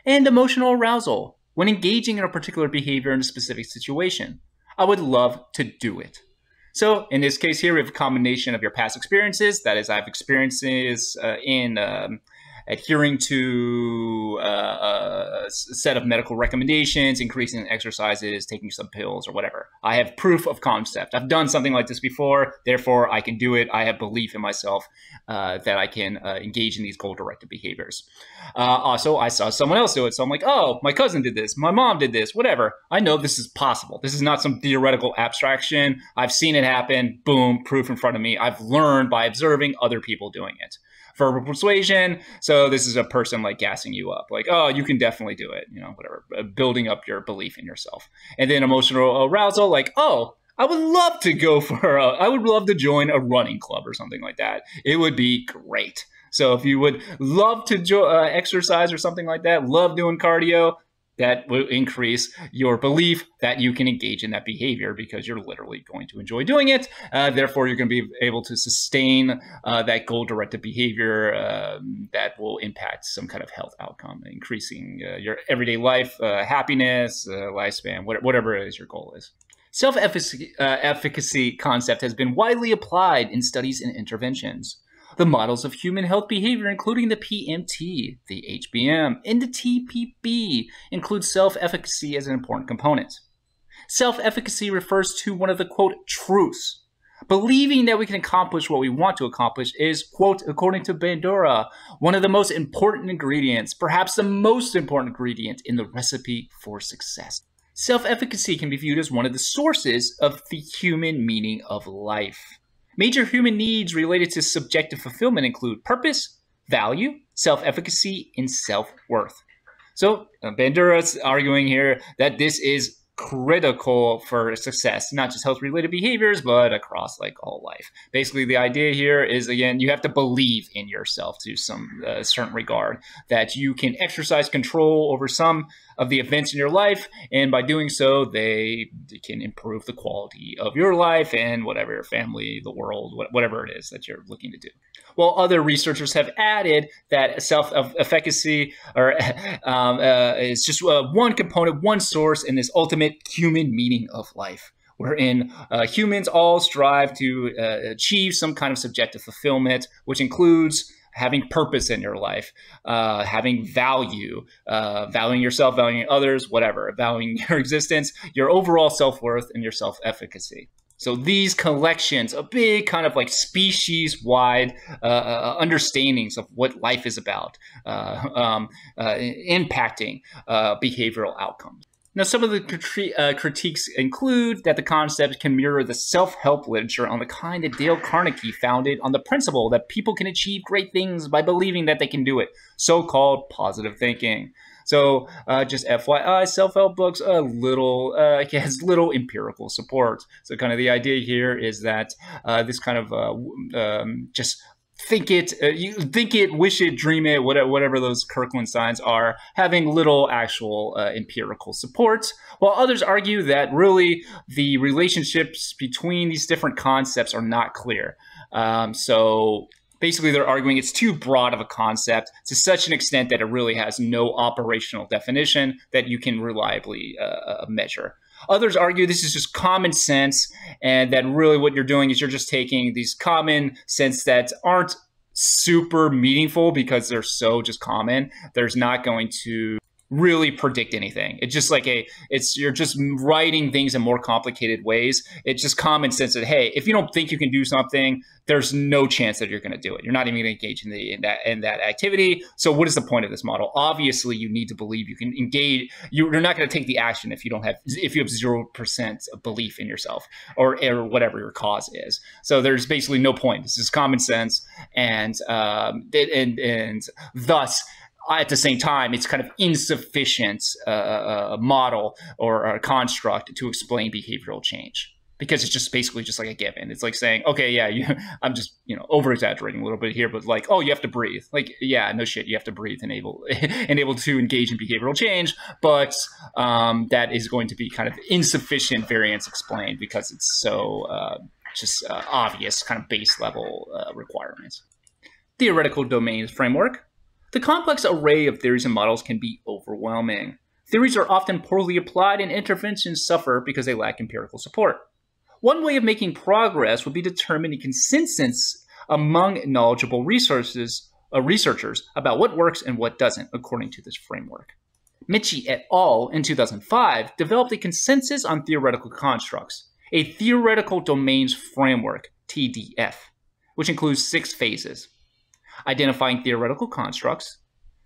And emotional arousal, when engaging in a particular behavior in a specific situation. I would love to do it. So in this case here, we have a combination of your past experiences. That is, I have experiences in adhering to a set of medical recommendations, increasing exercises, taking some pills or whatever. I have proof of concept. I've done something like this before, therefore I can do it. I have belief in myself that I can engage in these goal-directed behaviors. Also, I saw someone else do it, so I'm like, oh, my cousin did this, my mom did this, whatever. I know this is possible. This is not some theoretical abstraction. I've seen it happen, boom, proof in front of me. I've learned by observing other people doing it. Verbal persuasion, so this is a person like gassing you up, like, oh, you can definitely do it, whatever, building up your belief in yourself. And then emotional arousal, like, oh, I would love to join a running club or something like that. It would be great. So if you would love to exercise or something like that, love doing cardio, that will increase your belief that you can engage in that behavior because you're literally going to enjoy doing it. Therefore, you're going to be able to sustain that goal-directed behavior that will impact some kind of health outcome, increasing your everyday life, happiness, lifespan, whatever it is your goal is. Self-efficacy concept has been widely applied in studies and interventions. The models of human health behavior, including the PMT, the HBM, and the TPB, include self-efficacy as an important component. Self-efficacy refers to one of the, quote, truths. Believing that we can accomplish what we want to accomplish is, quote, according to Bandura, one of the most important ingredients, perhaps the most important ingredient in the recipe for success. Self-efficacy can be viewed as one of the sources of the human meaning of life. Major human needs related to subjective fulfillment include purpose, value, self-efficacy, and self-worth. So Bandura is arguing here that this is critical for success, not just health-related behaviors, but across like all life. Basically, the idea here is, again, you have to believe in yourself to some certain regard, that you can exercise control over some of the events in your life, and by doing so, they can improve the quality of your life and whatever your family, the world, whatever it is that you're looking to do. While other researchers have added that self-efficacy is just one component, one source in this ultimate human meaning of life, wherein humans all strive to achieve some kind of subjective fulfillment, which includes having purpose in your life, having value, valuing yourself, valuing others, whatever, valuing your existence, your overall self-worth, and your self-efficacy. So these collections, a big kind of like species-wide understandings of what life is about, impacting behavioral outcomes. Now, some of the critiques include that the concept can mirror the self-help literature on the kind that Dale Carnegie founded on the principle that people can achieve great things by believing that they can do it, so-called positive thinking. So just FYI, self-help books has little empirical support. So kind of the idea here is that this kind of just think it, wish it, dream it, whatever those Kirkland signs are, having little actual empirical support, while others argue that really the relationships between these different concepts are not clear. So basically, they're arguing it's too broad of a concept to such an extent that it really has no operational definition that you can reliably measure. Others argue this is just common sense, and that really what you're doing is you're just taking these common sense that aren't super meaningful because they're so just common. There's not going to really predict anything. It's just like you're just writing things in more complicated ways. It's just common sense that, hey, if you don't think you can do something, there's no chance that you're going to do it. You're not even going to engage in that activity. So what is the point of this model? Obviously, you need to believe you can engage. You're not going to take the action if you have 0% belief in yourself or whatever your cause is. So there's basically no point. This is common sense, and thus, at the same time, it's kind of insufficient model or a construct to explain behavioral change. because it's just basically just like a given. It's like saying, okay, yeah, I'm just, over exaggerating a little bit here, but like, oh, you have to breathe. Like, yeah, no shit, you have to breathe and able to engage in behavioral change, but that is going to be kind of insufficient variance explained because it's so obvious kind of base level requirements. Theoretical domains framework. The complex array of theories and models can be overwhelming. Theories are often poorly applied and interventions suffer because they lack empirical support. One way of making progress would be determining consensus among knowledgeable researchers about what works and what doesn't, according to this framework. Michi et al. In 2005 developed a consensus on theoretical constructs, a theoretical domains framework, TDF, which includes 6 phases: identifying theoretical constructs,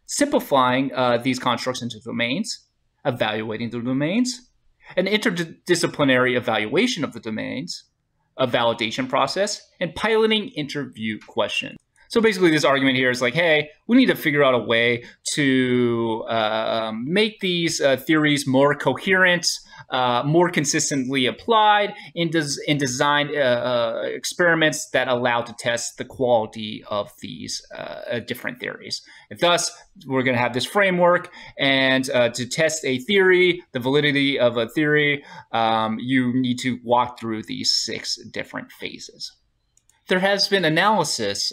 simplifying these constructs into domains, evaluating the domains, an interdisciplinary evaluation of the domains, a validation process, and piloting interview questions. So basically this argument here is like, hey, we need to figure out a way to make these theories more coherent, more consistently applied, and design experiments that allow to test the quality of these different theories. And thus, we're going to have this framework, and to test a theory, the validity of a theory, you need to walk through these 6 different phases. There has been analysis,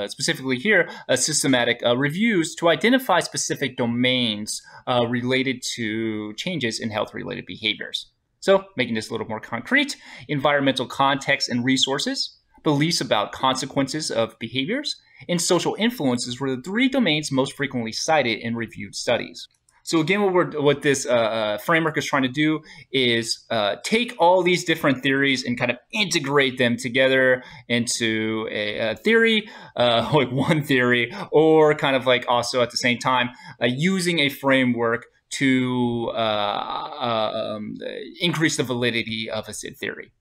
specifically here, systematic reviews to identify specific domains related to changes in health-related behaviors. So, making this a little more concrete, environmental context and resources, beliefs about consequences of behaviors, and social influences were the 3 domains most frequently cited in reviewed studies. So again, what this framework is trying to do is take all these different theories and kind of integrate them together into a theory, like one theory, or kind of like also at the same time using a framework to increase the validity of a said theory,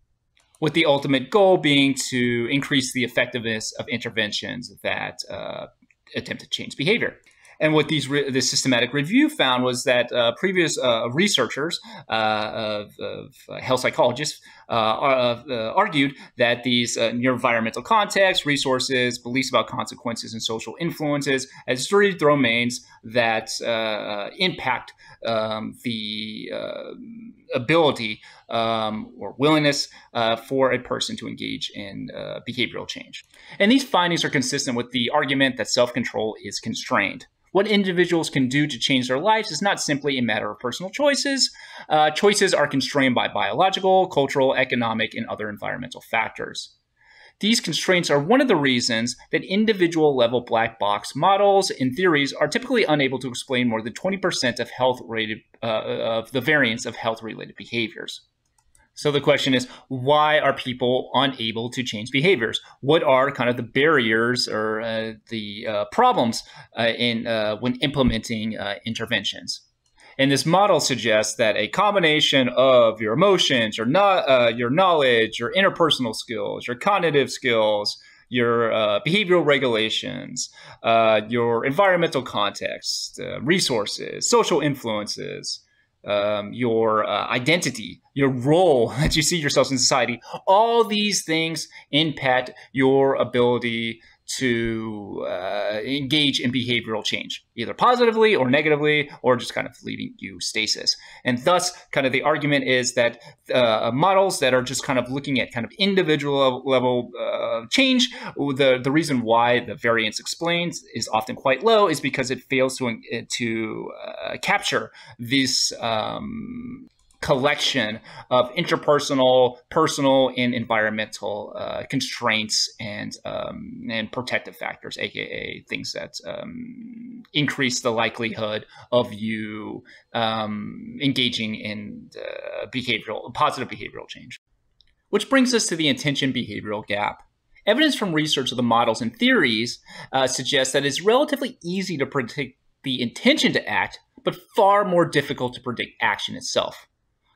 with the ultimate goal being to increase the effectiveness of interventions that attempt to change behavior. And what this systematic review found was that previous researchers of health psychologists argued that these environmental context, resources, beliefs about consequences, and social influences as 3 domains that impact the ability or willingness for a person to engage in behavioral change. And these findings are consistent with the argument that self-control is constrained. What individuals can do to change their lives is not simply a matter of personal choices. Choices are constrained by biological, cultural, economic, and other environmental factors. These constraints are one of the reasons that individual-level black box models and theories are typically unable to explain more than 20% of the variance of health-related behaviors. So the question is, why are people unable to change behaviors? What are kind of the barriers or the problems when implementing interventions? And this model suggests that a combination of your emotions, your knowledge, your interpersonal skills, your cognitive skills, your behavioral regulations, your environmental context, resources, social influences, your identity, your role that you see yourselves in society, all these things impact your ability to engage in behavioral change, either positively or negatively, or just kind of leaving you stasis. And thus, kind of the argument is that models that are just kind of looking at kind of individual level change, the reason why the variance explains is often quite low is because it fails to capture this collection of interpersonal, personal, and environmental constraints and protective factors, aka things that increase the likelihood of you engaging in positive behavioral change. Which brings us to the intention behavioral gap. Evidence from research of the models and theories suggests that it's relatively easy to predict the intention to act, but far more difficult to predict action itself.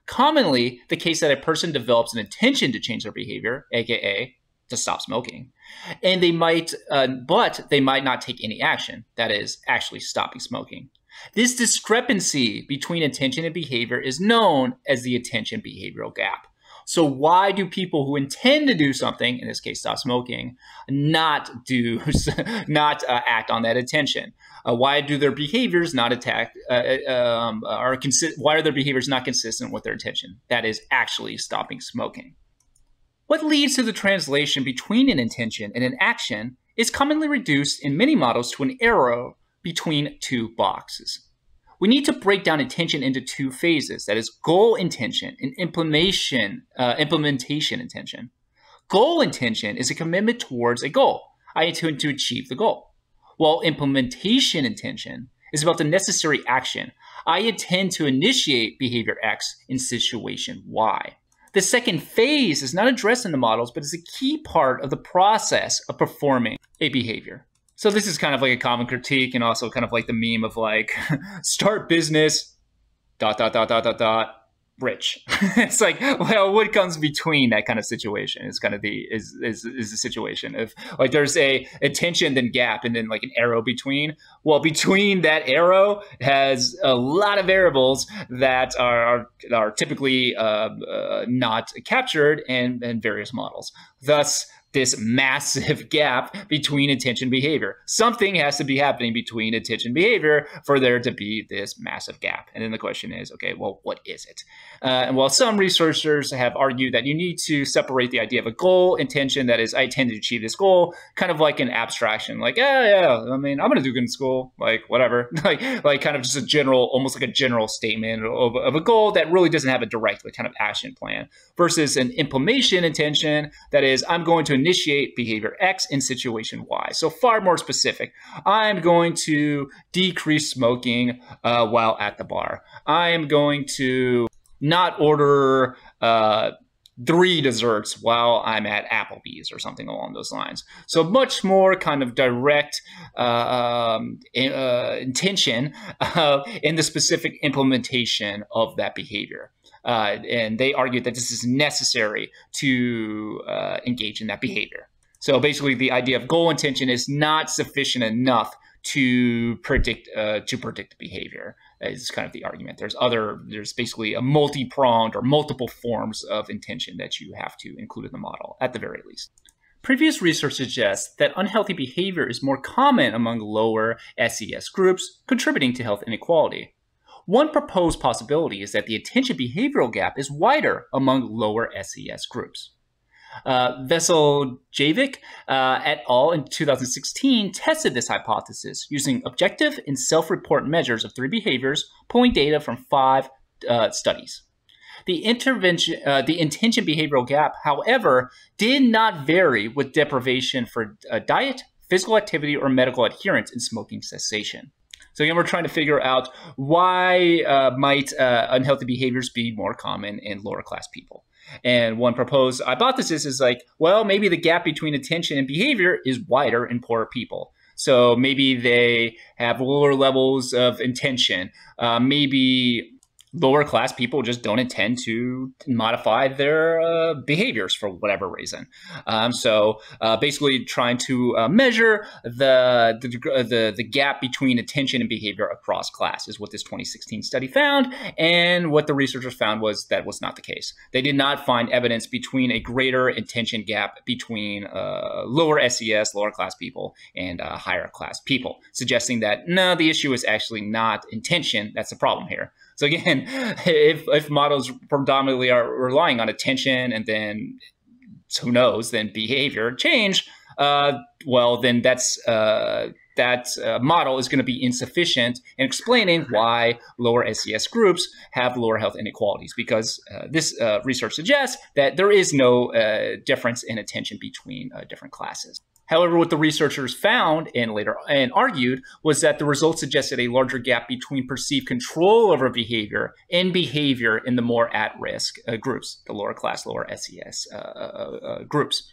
Commonly, the case that a person develops an intention to change their behavior, aka to stop smoking, and but they might not take any action, that is, actually stopping smoking. This discrepancy between intention and behavior is known as the attention behavioral gap. So why do people who intend to do something, in this case stop smoking, not act on that intention? Why do their behaviors not why are their behaviors not consistent with their intention? That is actually stopping smoking. What leads to the translation between an intention and an action is commonly reduced in many models to an arrow between two boxes. We need to break down intention into two phases, that is goal intention and implementation intention. Goal intention is a commitment towards a goal. I intend to achieve the goal. While implementation intention is about the necessary action. I intend to initiate behavior X in situation Y. The second phase is not addressed in the models, but is a key part of the process of performing a behavior. So this is kind of like a common critique and also kind of like the meme of like, start business, ... rich. It's like, well, what comes between that kind of situation is kind of the situation of like there's a tension, then gap, and then like an arrow between. Well, between that arrow has a lot of variables that are typically not captured in various models. Thus, this massive gap between intention and behavior. Something has to be happening between intention and behavior for there to be this massive gap. And then the question is, okay, well, what is it? And while some researchers have argued that you need to separate the idea of a goal, intention, that is, I intend to achieve this goal, kind of like an abstraction, like, yeah, I mean, I'm going to do good in school, like, whatever, like kind of just a general, almost like a general statement of a goal that really doesn't have a direct kind of action plan, versus an implementation intention, that is, I'm going to initiate behavior X in situation Y. So far more specific. I'm going to decrease smoking while at the bar. I am going to not order 3 desserts while I'm at Applebee's or something along those lines. So much more kind of direct intention in the specific implementation of that behavior. And they argued that this is necessary to engage in that behavior. So basically, the idea of goal intention is not sufficient enough to predict behavior. Is kind of the argument. There's basically a multi-pronged or multiple forms of intention that you have to include in the model, at the very least. Previous research suggests that unhealthy behavior is more common among lower SES groups, contributing to health inequality. One proposed possibility is that the attention-behavioral gap is wider among lower SES groups. Veseljevic et al. In 2016 tested this hypothesis using objective and self-report measures of 3 behaviors, pulling data from 5 studies. The intention behavioral gap, however, did not vary with deprivation for diet, physical activity, or medical adherence in smoking cessation. So again, we're trying to figure out why might unhealthy behaviors be more common in lower class people. And one proposed hypothesis is like, well, maybe the gap between attention and behavior is wider in poorer people. So maybe they have lower levels of intention. Maybe lower class people just don't intend to modify their behaviors for whatever reason. So basically trying to measure the gap between attention and behavior across class is what this 2016 study found. And what the researchers found was that was not the case. They did not find evidence between a greater attention gap between lower SES, lower class people, and higher class people, suggesting that no, the issue is actually not intention. That's the problem here. So again, if models predominantly are relying on attention and then, who knows, then behavior change, well, then that model is going to be insufficient in explaining why lower SES groups have lower health inequalities, because this research suggests that there is no difference in attention between different classes. However, what the researchers found and argued was that the results suggested a larger gap between perceived control over behavior and behavior in the more at-risk groups, the lower class, lower SES groups.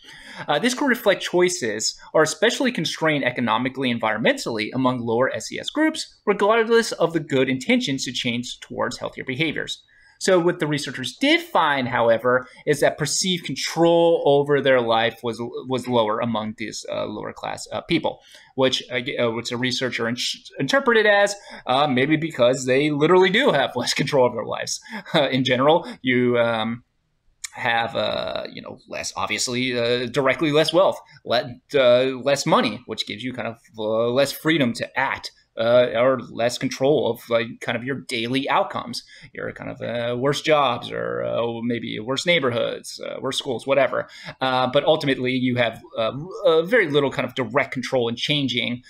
This could reflect choices are especially constrained economically and environmentally among lower SES groups, regardless of the good intentions to change towards healthier behaviors. So what the researchers did find, however, is that perceived control over their life was lower among these lower class people, which a researcher interpreted as maybe because they literally do have less control of their lives. In general, have less, obviously, directly less wealth, less money, which gives you kind of less freedom to act, or less control of kind of your daily outcomes, your kind of worse jobs, or maybe worse neighborhoods, worse schools, whatever. But ultimately, you have very little kind of direct control in changing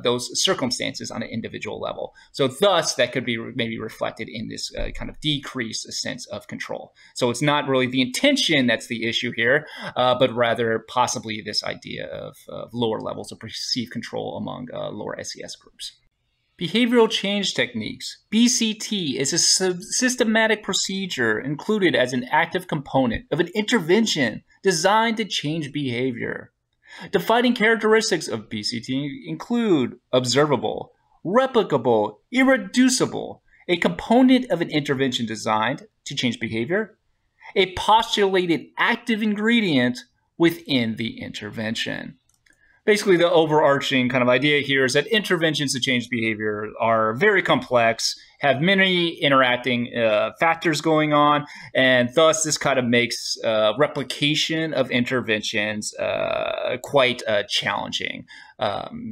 those circumstances on an individual level. So thus, that could be maybe reflected in this kind of decreased sense of control. So it's not really the intention that's the issue here, but rather possibly this idea of lower levels of perceived control among lower SES groups. Behavioral change techniques. BCT is a systematic procedure included as an active component of an intervention designed to change behavior. Defining characteristics of BCT include observable, replicable, irreducible, a component of an intervention designed to change behavior, a postulated active ingredient within the intervention. Basically, the overarching kind of idea here is that interventions to change behavior are very complex, have many interacting factors going on, and thus this kind of makes replication of interventions quite challenging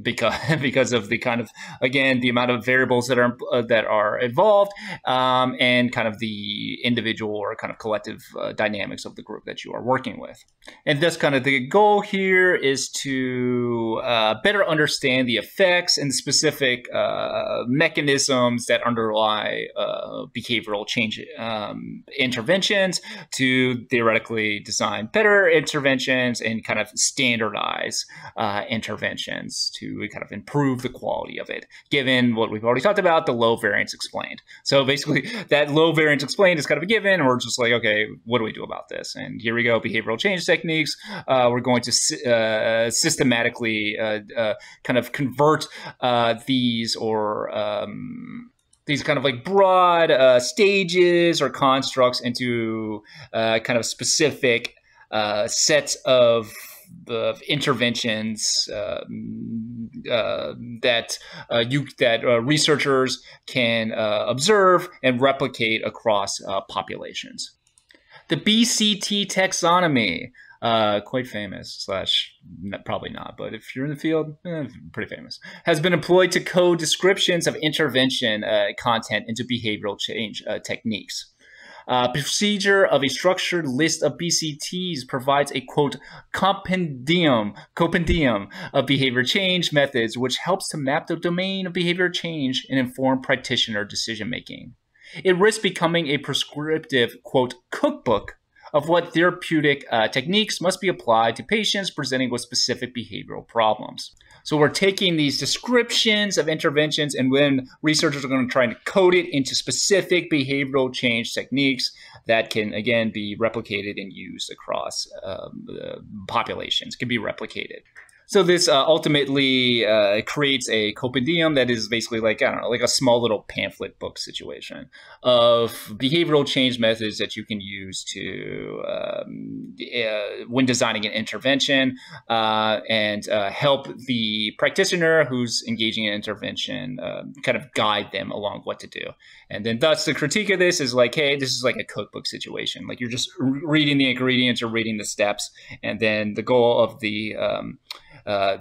because of the kind of, again, the amount of variables that are involved, and kind of the individual or kind of collective dynamics of the group that you are working with. And thus kind of the goal here is to better understand the effects and the specific mechanisms that underlie behavioral change interventions, to theoretically design better interventions and kind of standardize interventions to kind of improve the quality of it, given what we've already talked about, the low variance explained. So basically, that low variance explained is kind of a given, and we're just like, okay, what do we do about this? And here we go, behavioral change techniques. We're going to systematically kind of convert these kind of like broad stages or constructs into kind of specific sets of interventions that researchers can observe and replicate across populations. The BCT taxonomy, quite famous, / probably not, but if you're in the field, pretty famous, has been employed to code descriptions of intervention content into behavioral change techniques. Procedure of a structured list of BCTs provides a, quote, compendium of behavior change methods, which helps to map the domain of behavior change and inform practitioner decision-making. It risks becoming a prescriptive, quote, cookbook of what therapeutic techniques must be applied to patients presenting with specific behavioral problems. So we're taking these descriptions of interventions, and when researchers are going to try to code it into specific behavioral change techniques that can, again, be replicated and used across populations, can be replicated. So this ultimately creates a compendium that is basically like, I don't know, like a small little pamphlet book situation of behavioral change methods that you can use to when designing an intervention and help the practitioner who's engaging in intervention kind of guide them along what to do. And then thus the critique of this is like, hey, this is like a cookbook situation. Like you're just reading the ingredients or reading the steps, and then the goal of the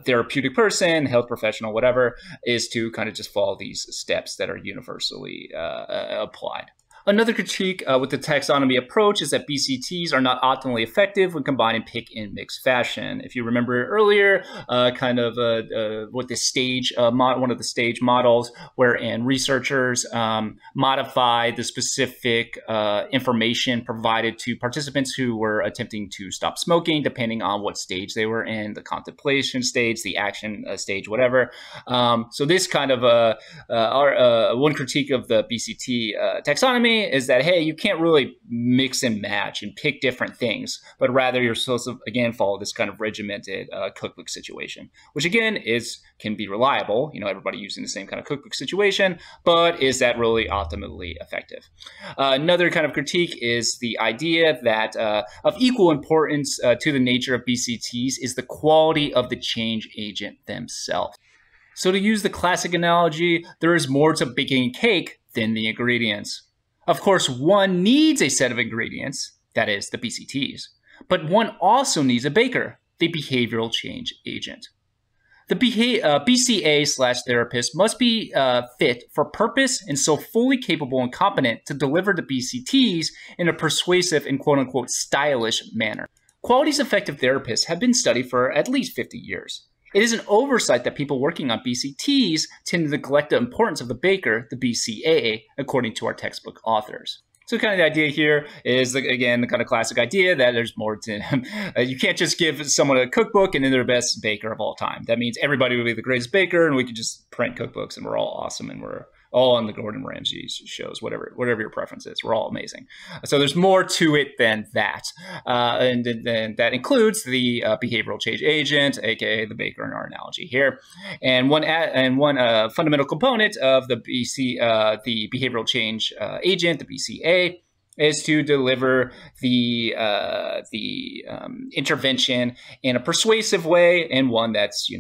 therapeutic person, health professional, whatever, is to kind of just follow these steps that are universally applied. Another critique with the taxonomy approach is that BCTs are not optimally effective when combined in pick and mix fashion. If you remember earlier, kind of with the stage, one of the stage models, wherein researchers modify the specific information provided to participants who were attempting to stop smoking, depending on what stage they were in, the contemplation stage, the action stage, whatever. So this kind of one critique of the BCT taxonomy is that, hey, you can't really mix and match and pick different things, but rather you're supposed to, again, follow this kind of regimented cookbook situation, which again can be reliable, everybody using the same kind of cookbook situation, but is that really optimally effective? Another kind of critique is the idea that of equal importance to the nature of BCTs is the quality of the change agent themselves. So to use the classic analogy, there is more to baking a cake than the ingredients. Of course, one needs a set of ingredients, that is, the BCTs. But one also needs a baker, the behavioral change agent. The BCA/therapist must be fit for purpose and so fully capable and competent to deliver the BCTs in a persuasive and quote-unquote stylish manner. Qualities effective therapists have been studied for at least 50 years. It is an oversight that people working on BCTs tend to neglect the importance of the baker, the BCA, according to our textbook authors. So kind of the idea here is, again, the kind of classic idea that there's more to you can't just give someone a cookbook and then they're the best baker of all time. That means everybody will be the greatest baker and we could just print cookbooks and we're all awesome and we're all on the Gordon Ramsay shows, whatever your preference is. We're all amazing. So there's more to it than that. And then that includes the behavioral change agent, aka the baker in our analogy here. And one fundamental component of the behavioral change agent, the BCA, is to deliver the intervention in a persuasive way and one that's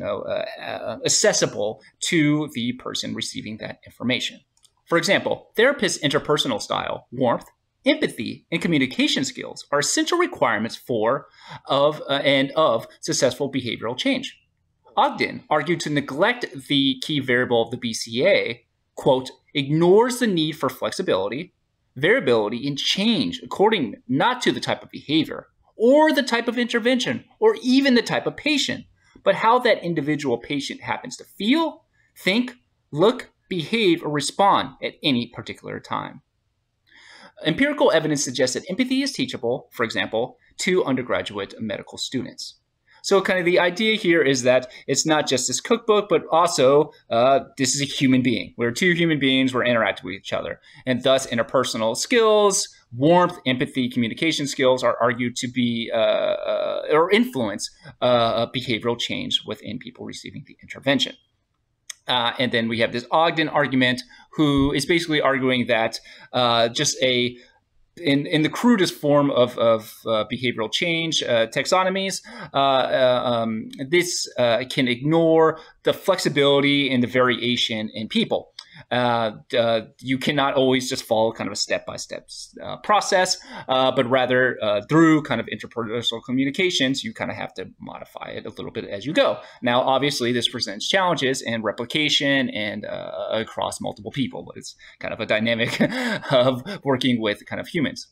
accessible to the person receiving that information. For example, therapists' interpersonal style, warmth, empathy, and communication skills are essential requirements of successful behavioral change. Ogden argued to neglect the key variable of the BCA, quote, ignores the need for flexibility, variability, and change according not to the type of behavior or the type of intervention or even the type of patient, but how that individual patient happens to feel, think, look, behave, or respond at any particular time. Empirical evidence suggests that empathy is teachable, for example, to undergraduate medical students. So kind of the idea here is that it's not just this cookbook, but also this is a human being. We're two human beings, we're interacting with each other. And thus interpersonal skills, warmth, empathy, communication skills are argued to be or influence behavioral change within people receiving the intervention. And then we have this Ogden argument, who is basically arguing that just in the crudest form of behavioral change taxonomies, this can ignore the flexibility and the variation in people. You cannot always just follow kind of a step-by-step process, but rather through kind of interpersonal communications, you kind of have to modify it a little bit as you go. Now, obviously, this presents challenges in replication and across multiple people. It's kind of a dynamic of working with kind of humans.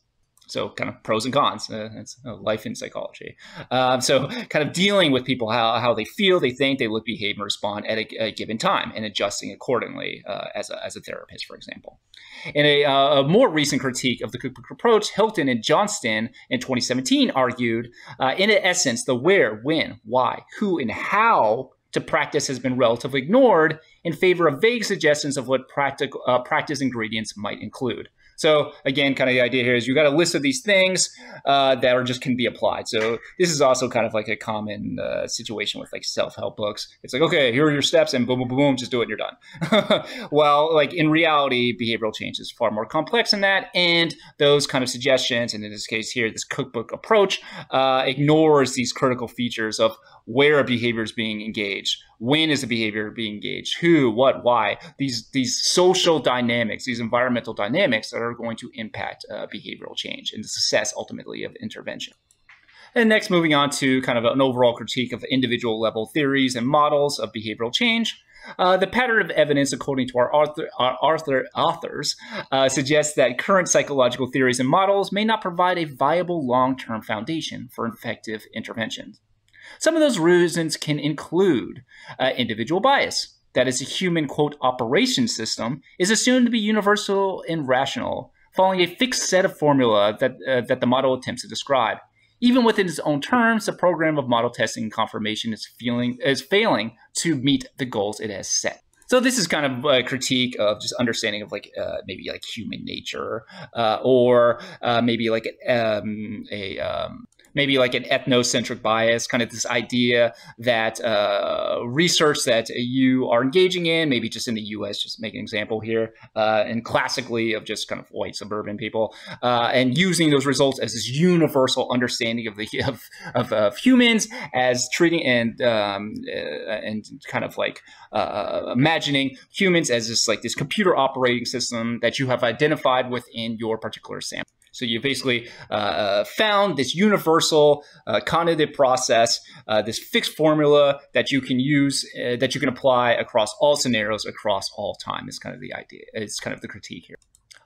So kind of pros and cons. It's life in psychology. So kind of dealing with people, how they feel, they think, they look, behave, and respond at a given time and adjusting accordingly as a therapist, for example. In a more recent critique of the cookbook approach, Hilton and Johnston in 2017 argued, in essence, the where, when, why, who, and how to practice has been relatively ignored in favor of vague suggestions of what practice ingredients might include. So again, kind of the idea here is you got a list of these things that can be applied. So this is also kind of like a common situation with like self-help books. It's like, okay, here are your steps and boom, boom, boom, boom, just do it and you're done. Well, like in reality, behavioral change is far more complex than that. And those kind of suggestions, and in this case here, this cookbook approach ignores these critical features of where a behavior is being engaged, when is the behavior being engaged, who, what, why, these social dynamics, these environmental dynamics that are going to impact behavioral change and the success ultimately of intervention. And next, moving on to kind of an overall critique of individual level theories and models of behavioral change. The pattern of evidence, according to our authors, suggests that current psychological theories and models may not provide a viable long-term foundation for effective interventions. Some of those reasons can include individual bias. That is, a human, quote, operation system is assumed to be universal and rational, following a fixed set of formula that the model attempts to describe. Even within its own terms, the program of model testing and confirmation is failing to meet the goals it has set. So this is kind of a critique of just understanding of maybe like human nature, or maybe like maybe like an ethnocentric bias, kind of this idea that research that you are engaging in, maybe just in the US, just make an example here, and classically of just kind of white suburban people, and using those results as this universal understanding of humans as treating and kind of like imagining humans as this computer operating system that you have identified within your particular sample. So you basically found this universal cognitive process, this fixed formula that you can use, that you can apply across all scenarios, across all time, is kind of the idea. It's kind of the critique here.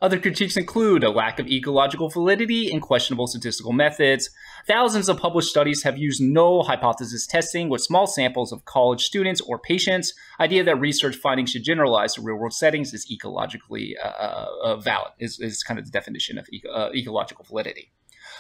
Other critiques include a lack of ecological validity and questionable statistical methods. Thousands of published studies have used null hypothesis testing with small samples of college students or patients. Idea that research findings should generalize to real-world settings is ecologically valid, is kind of the definition of ecological validity.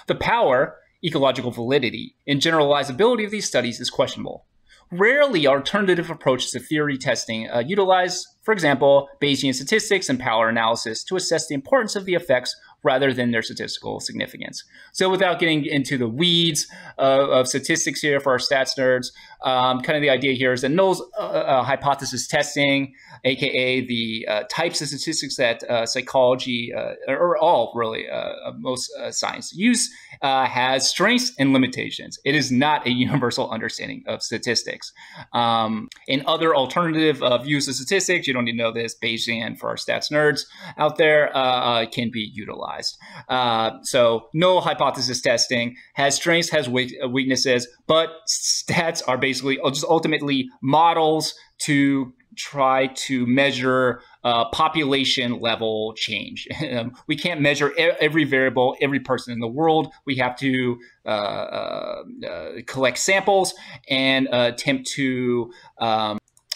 The power, ecological validity, and generalizability of these studies is questionable. Rarely alternative approaches to theory testing utilize, for example, Bayesian statistics and power analysis to assess the importance of the effects rather than their statistical significance. So without getting into the weeds of statistics here for our stats nerds, kind of the idea here is that null hypothesis testing, aka the types of statistics that psychology, or all really, most science use, has strengths and limitations. It is not a universal understanding of statistics. In other alternative views of statistics, you don't need to know this, Bayesian for our stats nerds out there, can be utilized. So null hypothesis testing has strengths, has weaknesses, but stats are basically just ultimately models to try to measure population level change. We can't measure every variable, every person in the world. We have to collect samples and attempt to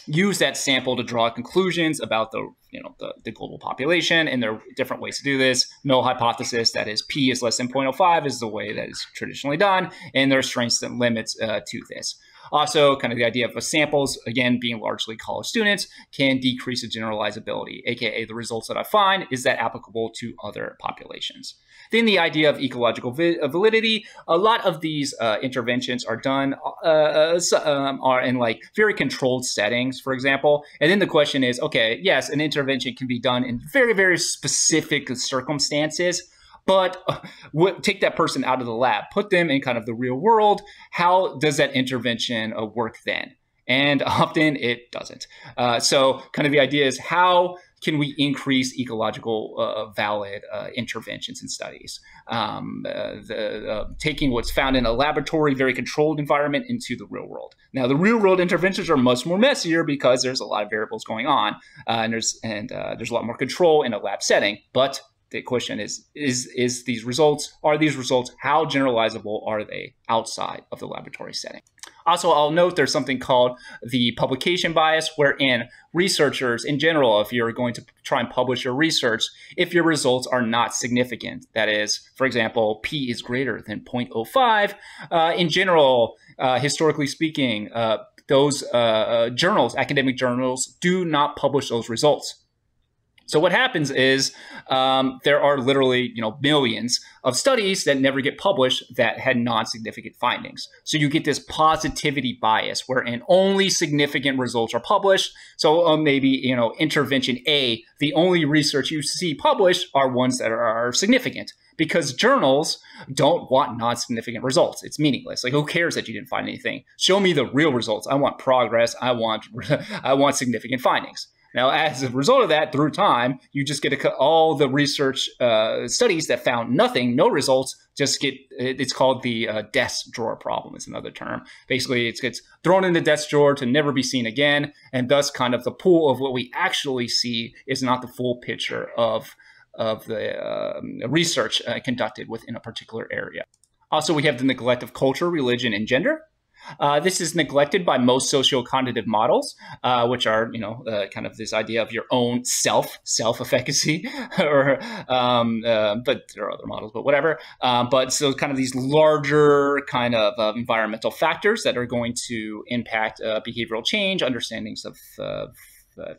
use that sample to draw conclusions about the global population, and there are different ways to do this. Null hypothesis, that is p is less than 0.05, is the way that is traditionally done, and there are strengths and limits to this. Also, kind of the idea of samples, again, being largely college students, can decrease the generalizability, aka the results that I find, is that applicable to other populations. Then the idea of ecological validity, a lot of these interventions are done, are in like very controlled settings, for example. And then the question is, okay, yes, an intervention can be done in very, very specific circumstances, but take that person out of the lab, put them in kind of the real world. How does that intervention work then? And often it doesn't. So kind of the idea is, how can we increase ecological valid interventions and studies? Taking what's found in a laboratory, very controlled environment into the real world. Now, the real world interventions are much more messier because there's a lot of variables going on, and there's a lot more control in a lab setting. But the question is these results, how generalizable are they outside of the laboratory setting? Also, I'll note there's something called the publication bias, wherein researchers in general, if you're going to try and publish your research, if your results are not significant, that is, for example, p is greater than 0.05, in general, historically speaking, those journals, academic journals, do not publish those results. So what happens is there are literally millions of studies that never get published that had non-significant findings. So you get this positivity bias wherein only significant results are published. So maybe intervention A, the only research you see published are ones that are significant, because journals don't want non-significant results. It's meaningless. Like, who cares that you didn't find anything? Show me the real results. I want progress. I want significant findings. Now, as a result of that, through time, you just get all the research studies that found nothing, no results, just get, it's called the desk drawer problem is another term. Basically, it gets thrown in the desk drawer to never be seen again, and thus kind of the pool of what we actually see is not the full picture of the research conducted within a particular area. Also, we have the neglect of culture, religion, and gender. This is neglected by most socio-cognitive models, which are, kind of this idea of your own self-efficacy, or, but there are other models, but whatever. But so kind of these larger kind of environmental factors that are going to impact behavioral change, understandings of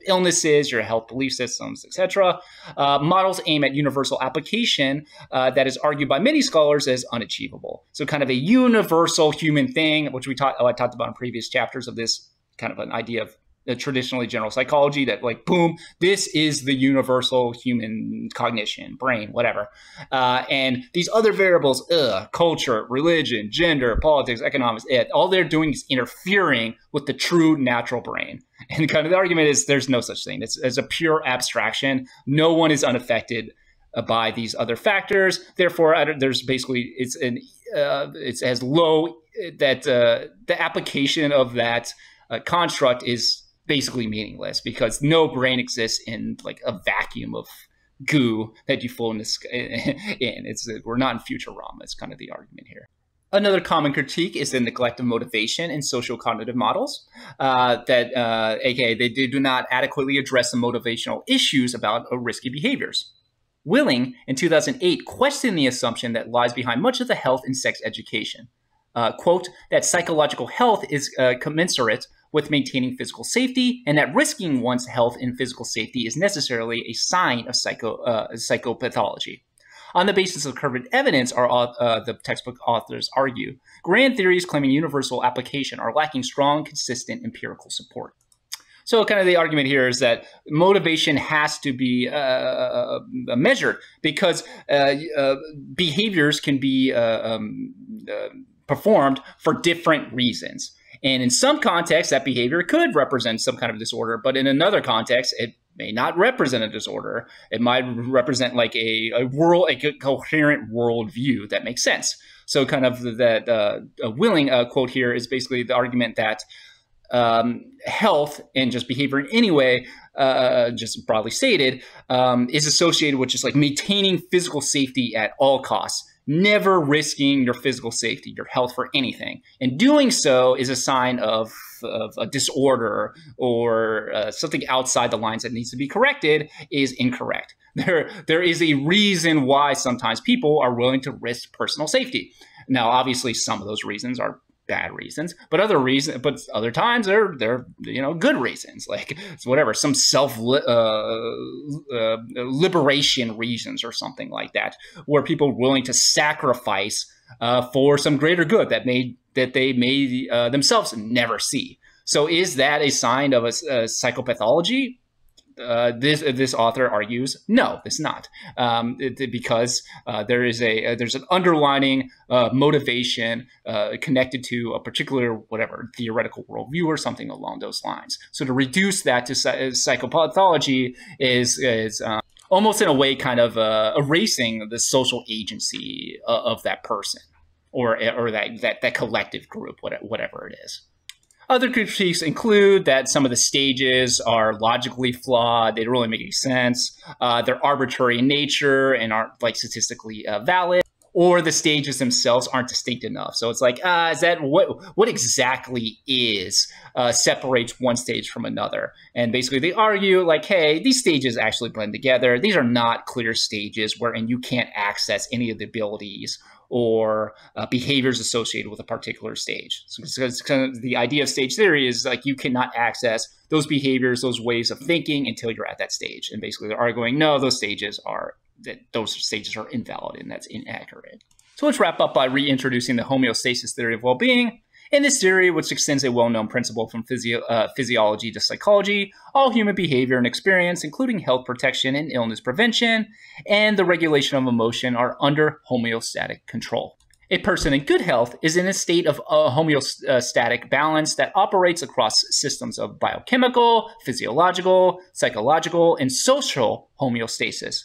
illnesses, your health belief systems, etc. Models aim at universal application that is argued by many scholars as unachievable. So kind of a universal human thing, which I talked about in previous chapters of this kind of an idea of traditionally general psychology, that like, boom, this is the universal human cognition, brain, whatever. And these other variables, culture, religion, gender, politics, economics, all they're doing is interfering with the true natural brain. And kind of the argument is there's no such thing. It's a pure abstraction. No one is unaffected by these other factors. Therefore, there's basically it has low that the application of that construct is basically meaningless because no brain exists in like a vacuum of goo that you flow in. We're not in Futurama. That's kind of the argument here. Another common critique is the neglect of motivation in social cognitive models, aka they do not adequately address the motivational issues about risky behaviors. Willing, in 2008, questioned the assumption that lies behind much of the health and sex education. Quote, that psychological health is commensurate with maintaining physical safety, and that risking one's health and physical safety is necessarily a sign of psychopathology. On the basis of current evidence, the textbook authors argue, grand theories claiming universal application are lacking strong, consistent empirical support. So kind of the argument here is that motivation has to be measured because behaviors can be performed for different reasons. And in some contexts, that behavior could represent some kind of disorder, but in another context, it may not represent a disorder. It might represent like a coherent worldview that makes sense. So kind of that Willing quote here is basically the argument that health and just behavior in any way, just broadly stated, is associated with just like maintaining physical safety at all costs, never risking your physical safety, your health for anything. And doing so is a sign of a disorder or something outside the lines that needs to be corrected is incorrect. There is a reason why sometimes people are willing to risk personal safety. Now, obviously, some of those reasons are bad reasons, but other times they're good reasons, like whatever, some liberation reasons or something like that, where people are willing to sacrifice for some greater good that they may themselves never see. So is that a sign of a psychopathology? This author argues, no, it's not, because there's an underlining motivation connected to a particular theoretical worldview or something along those lines. So to reduce that to psychopathology is almost in a way kind of erasing the social agency of that person or that collective group, whatever it is. Other critiques include that some of the stages are logically flawed. They don't really make any sense. They're arbitrary in nature and aren't like statistically valid, or the stages themselves aren't distinct enough. So it's like, is that what exactly separates one stage from another? And basically they argue like, hey, these stages actually blend together. These are not clear stages wherein you can't access any of the abilities or behaviors associated with a particular stage. So kind of the idea of stage theory is like you cannot access those behaviors, those ways of thinking until you're at that stage. And basically they're arguing, no, those stages are invalid and that's inaccurate. So let's wrap up by reintroducing the homeostasis theory of well-being. In this theory, which extends a well-known principle from physiology to psychology, all human behavior and experience, including health protection and illness prevention, and the regulation of emotion, are under homeostatic control. A person in good health is in a state of homeostatic balance that operates across systems of biochemical, physiological, psychological, and social homeostasis.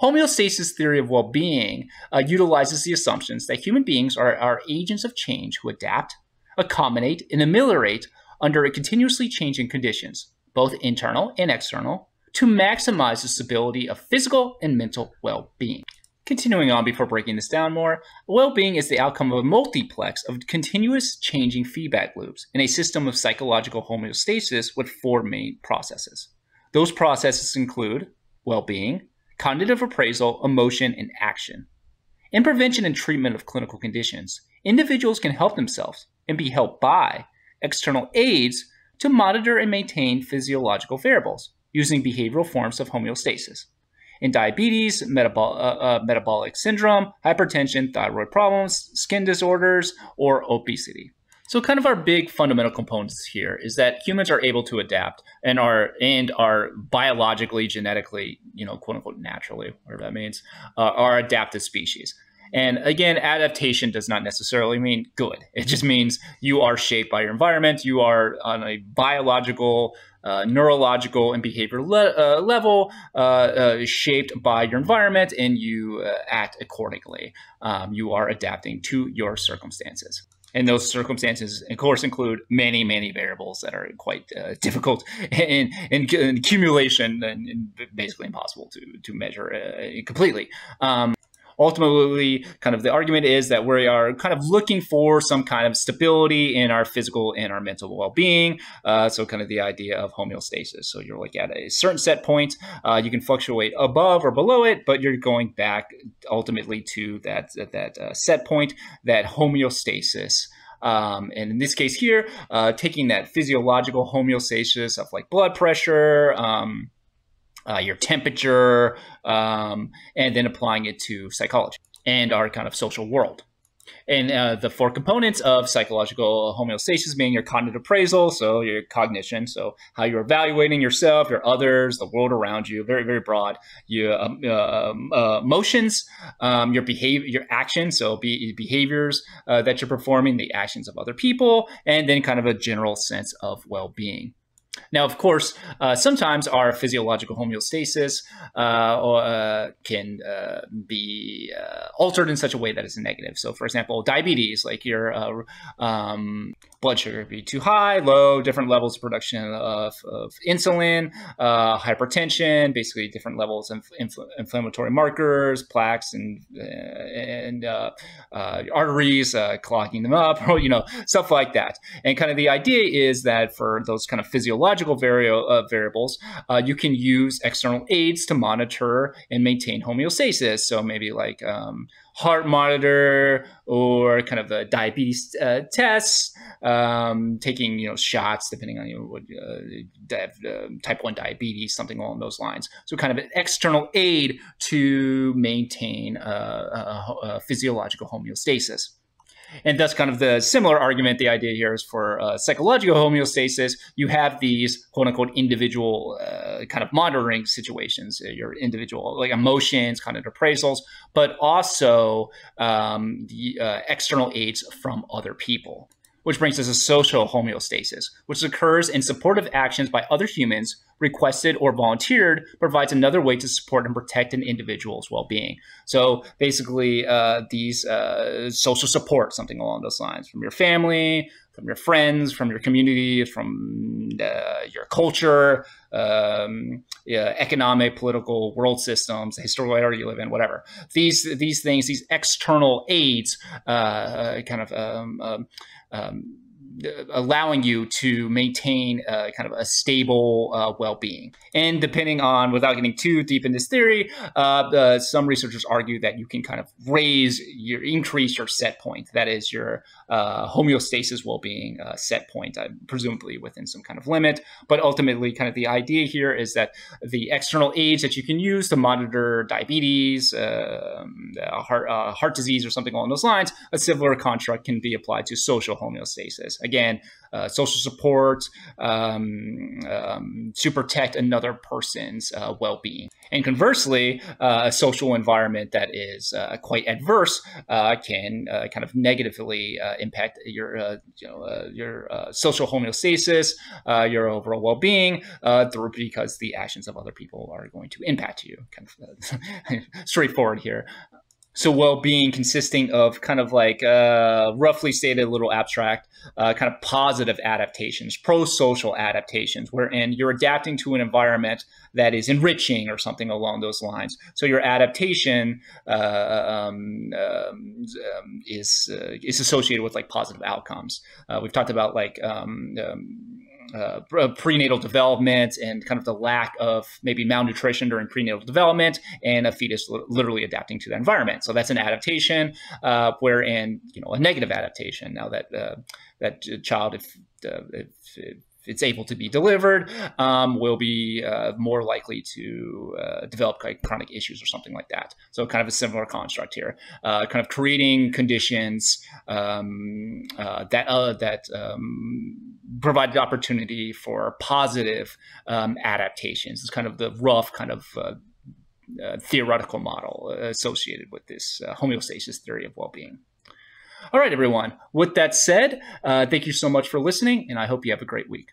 Homeostasis theory of well-being utilizes the assumptions that human beings are agents of change who adapt, accommodate, and ameliorate under continuously changing conditions, both internal and external, to maximize the stability of physical and mental well-being. Continuing on before breaking this down more, well-being is the outcome of a multiplex of continuous changing feedback loops in a system of psychological homeostasis with four main processes. Those processes include well-being, cognitive appraisal, emotion, and action. In prevention and treatment of clinical conditions, individuals can help themselves and be helped by external aids to monitor and maintain physiological variables using behavioral forms of homeostasis. In diabetes, metabolic syndrome, hypertension, thyroid problems, skin disorders, or obesity. So kind of our big fundamental components here is that humans are able to adapt and are biologically, genetically, quote unquote, naturally, whatever that means, are adaptive species. And again, adaptation does not necessarily mean good. It just means you are shaped by your environment. You are on a biological neurological and behavioral level shaped by your environment, and you act accordingly. You are adapting to your circumstances. And those circumstances, of course, include many, many variables that are quite difficult in accumulation and basically impossible to measure completely. Ultimately, kind of the argument is that we are kind of looking for some kind of stability in our physical and our mental well-being. So kind of the idea of homeostasis. So you're like at a certain set point, you can fluctuate above or below it, but you're going back ultimately to that set point, that homeostasis. And in this case here, taking that physiological homeostasis of like blood pressure, your temperature, and then applying it to psychology and our kind of social world. And the four components of psychological homeostasis being your cognitive appraisal, so your cognition, so how you're evaluating yourself, your others, the world around you, very, very broad. Your emotions, your behavior, your actions, so behaviors that you're performing, the actions of other people, and then kind of a general sense of well-being. Now, of course, sometimes our physiological homeostasis can be altered in such a way that is negative. So, for example, diabetes, like your blood sugar be too high, low, different levels of production of insulin, hypertension, basically different levels of inflammatory markers, plaques, and arteries, clogging them up, or, stuff like that. And kind of the idea is that for those kind of physiological variables, you can use external aids to monitor and maintain homeostasis. So maybe like heart monitor or kind of the diabetes tests, taking shots depending on what type 1 diabetes, something along those lines. So kind of an external aid to maintain physiological homeostasis. And thus kind of the similar argument, the idea here is for psychological homeostasis, you have these quote unquote individual kind of monitoring situations, your individual like emotions, cognitive appraisals, but also the external aids from other people. Which brings us to social homeostasis, which occurs in supportive actions by other humans, requested or volunteered, provides another way to support and protect an individual's well-being. So basically, these social support, something along those lines, from your family, from your friends, from your community, from your culture, economic, political, world systems, the historical area you live in, whatever. These things, these external aids, allowing you to maintain kind of a stable well-being. And depending on, without getting too deep in this theory, some researchers argue that you can kind of increase your set point. That is your homeostasis well-being set point, presumably within some kind of limit. But ultimately, kind of the idea here is that the external aids that you can use to monitor diabetes, heart disease, or something along those lines, a similar construct can be applied to social homeostasis. Again, social support to protect another person's well-being. And conversely, a social environment that is quite adverse can kind of negatively impact your social homeostasis, your overall well-being, because the actions of other people are going to impact you. Kind of straightforward here. So well-being consisting of kind of like roughly stated, a little abstract, kind of positive adaptations, pro-social adaptations, wherein you're adapting to an environment that is enriching or something along those lines. So your adaptation is associated with like positive outcomes. We've talked about like prenatal development and kind of the lack of maybe malnutrition during prenatal development and a fetus literally adapting to that environment. So that's an adaptation, wherein a negative adaptation. Now that that child, if it's able to be delivered, will be more likely to develop chronic issues or something like that. So kind of a similar construct here, kind of creating conditions that provide the opportunity for positive adaptations. It's kind of the rough kind of theoretical model associated with this homeostasis theory of well-being. All right, everyone. With that said, thank you so much for listening, and I hope you have a great week.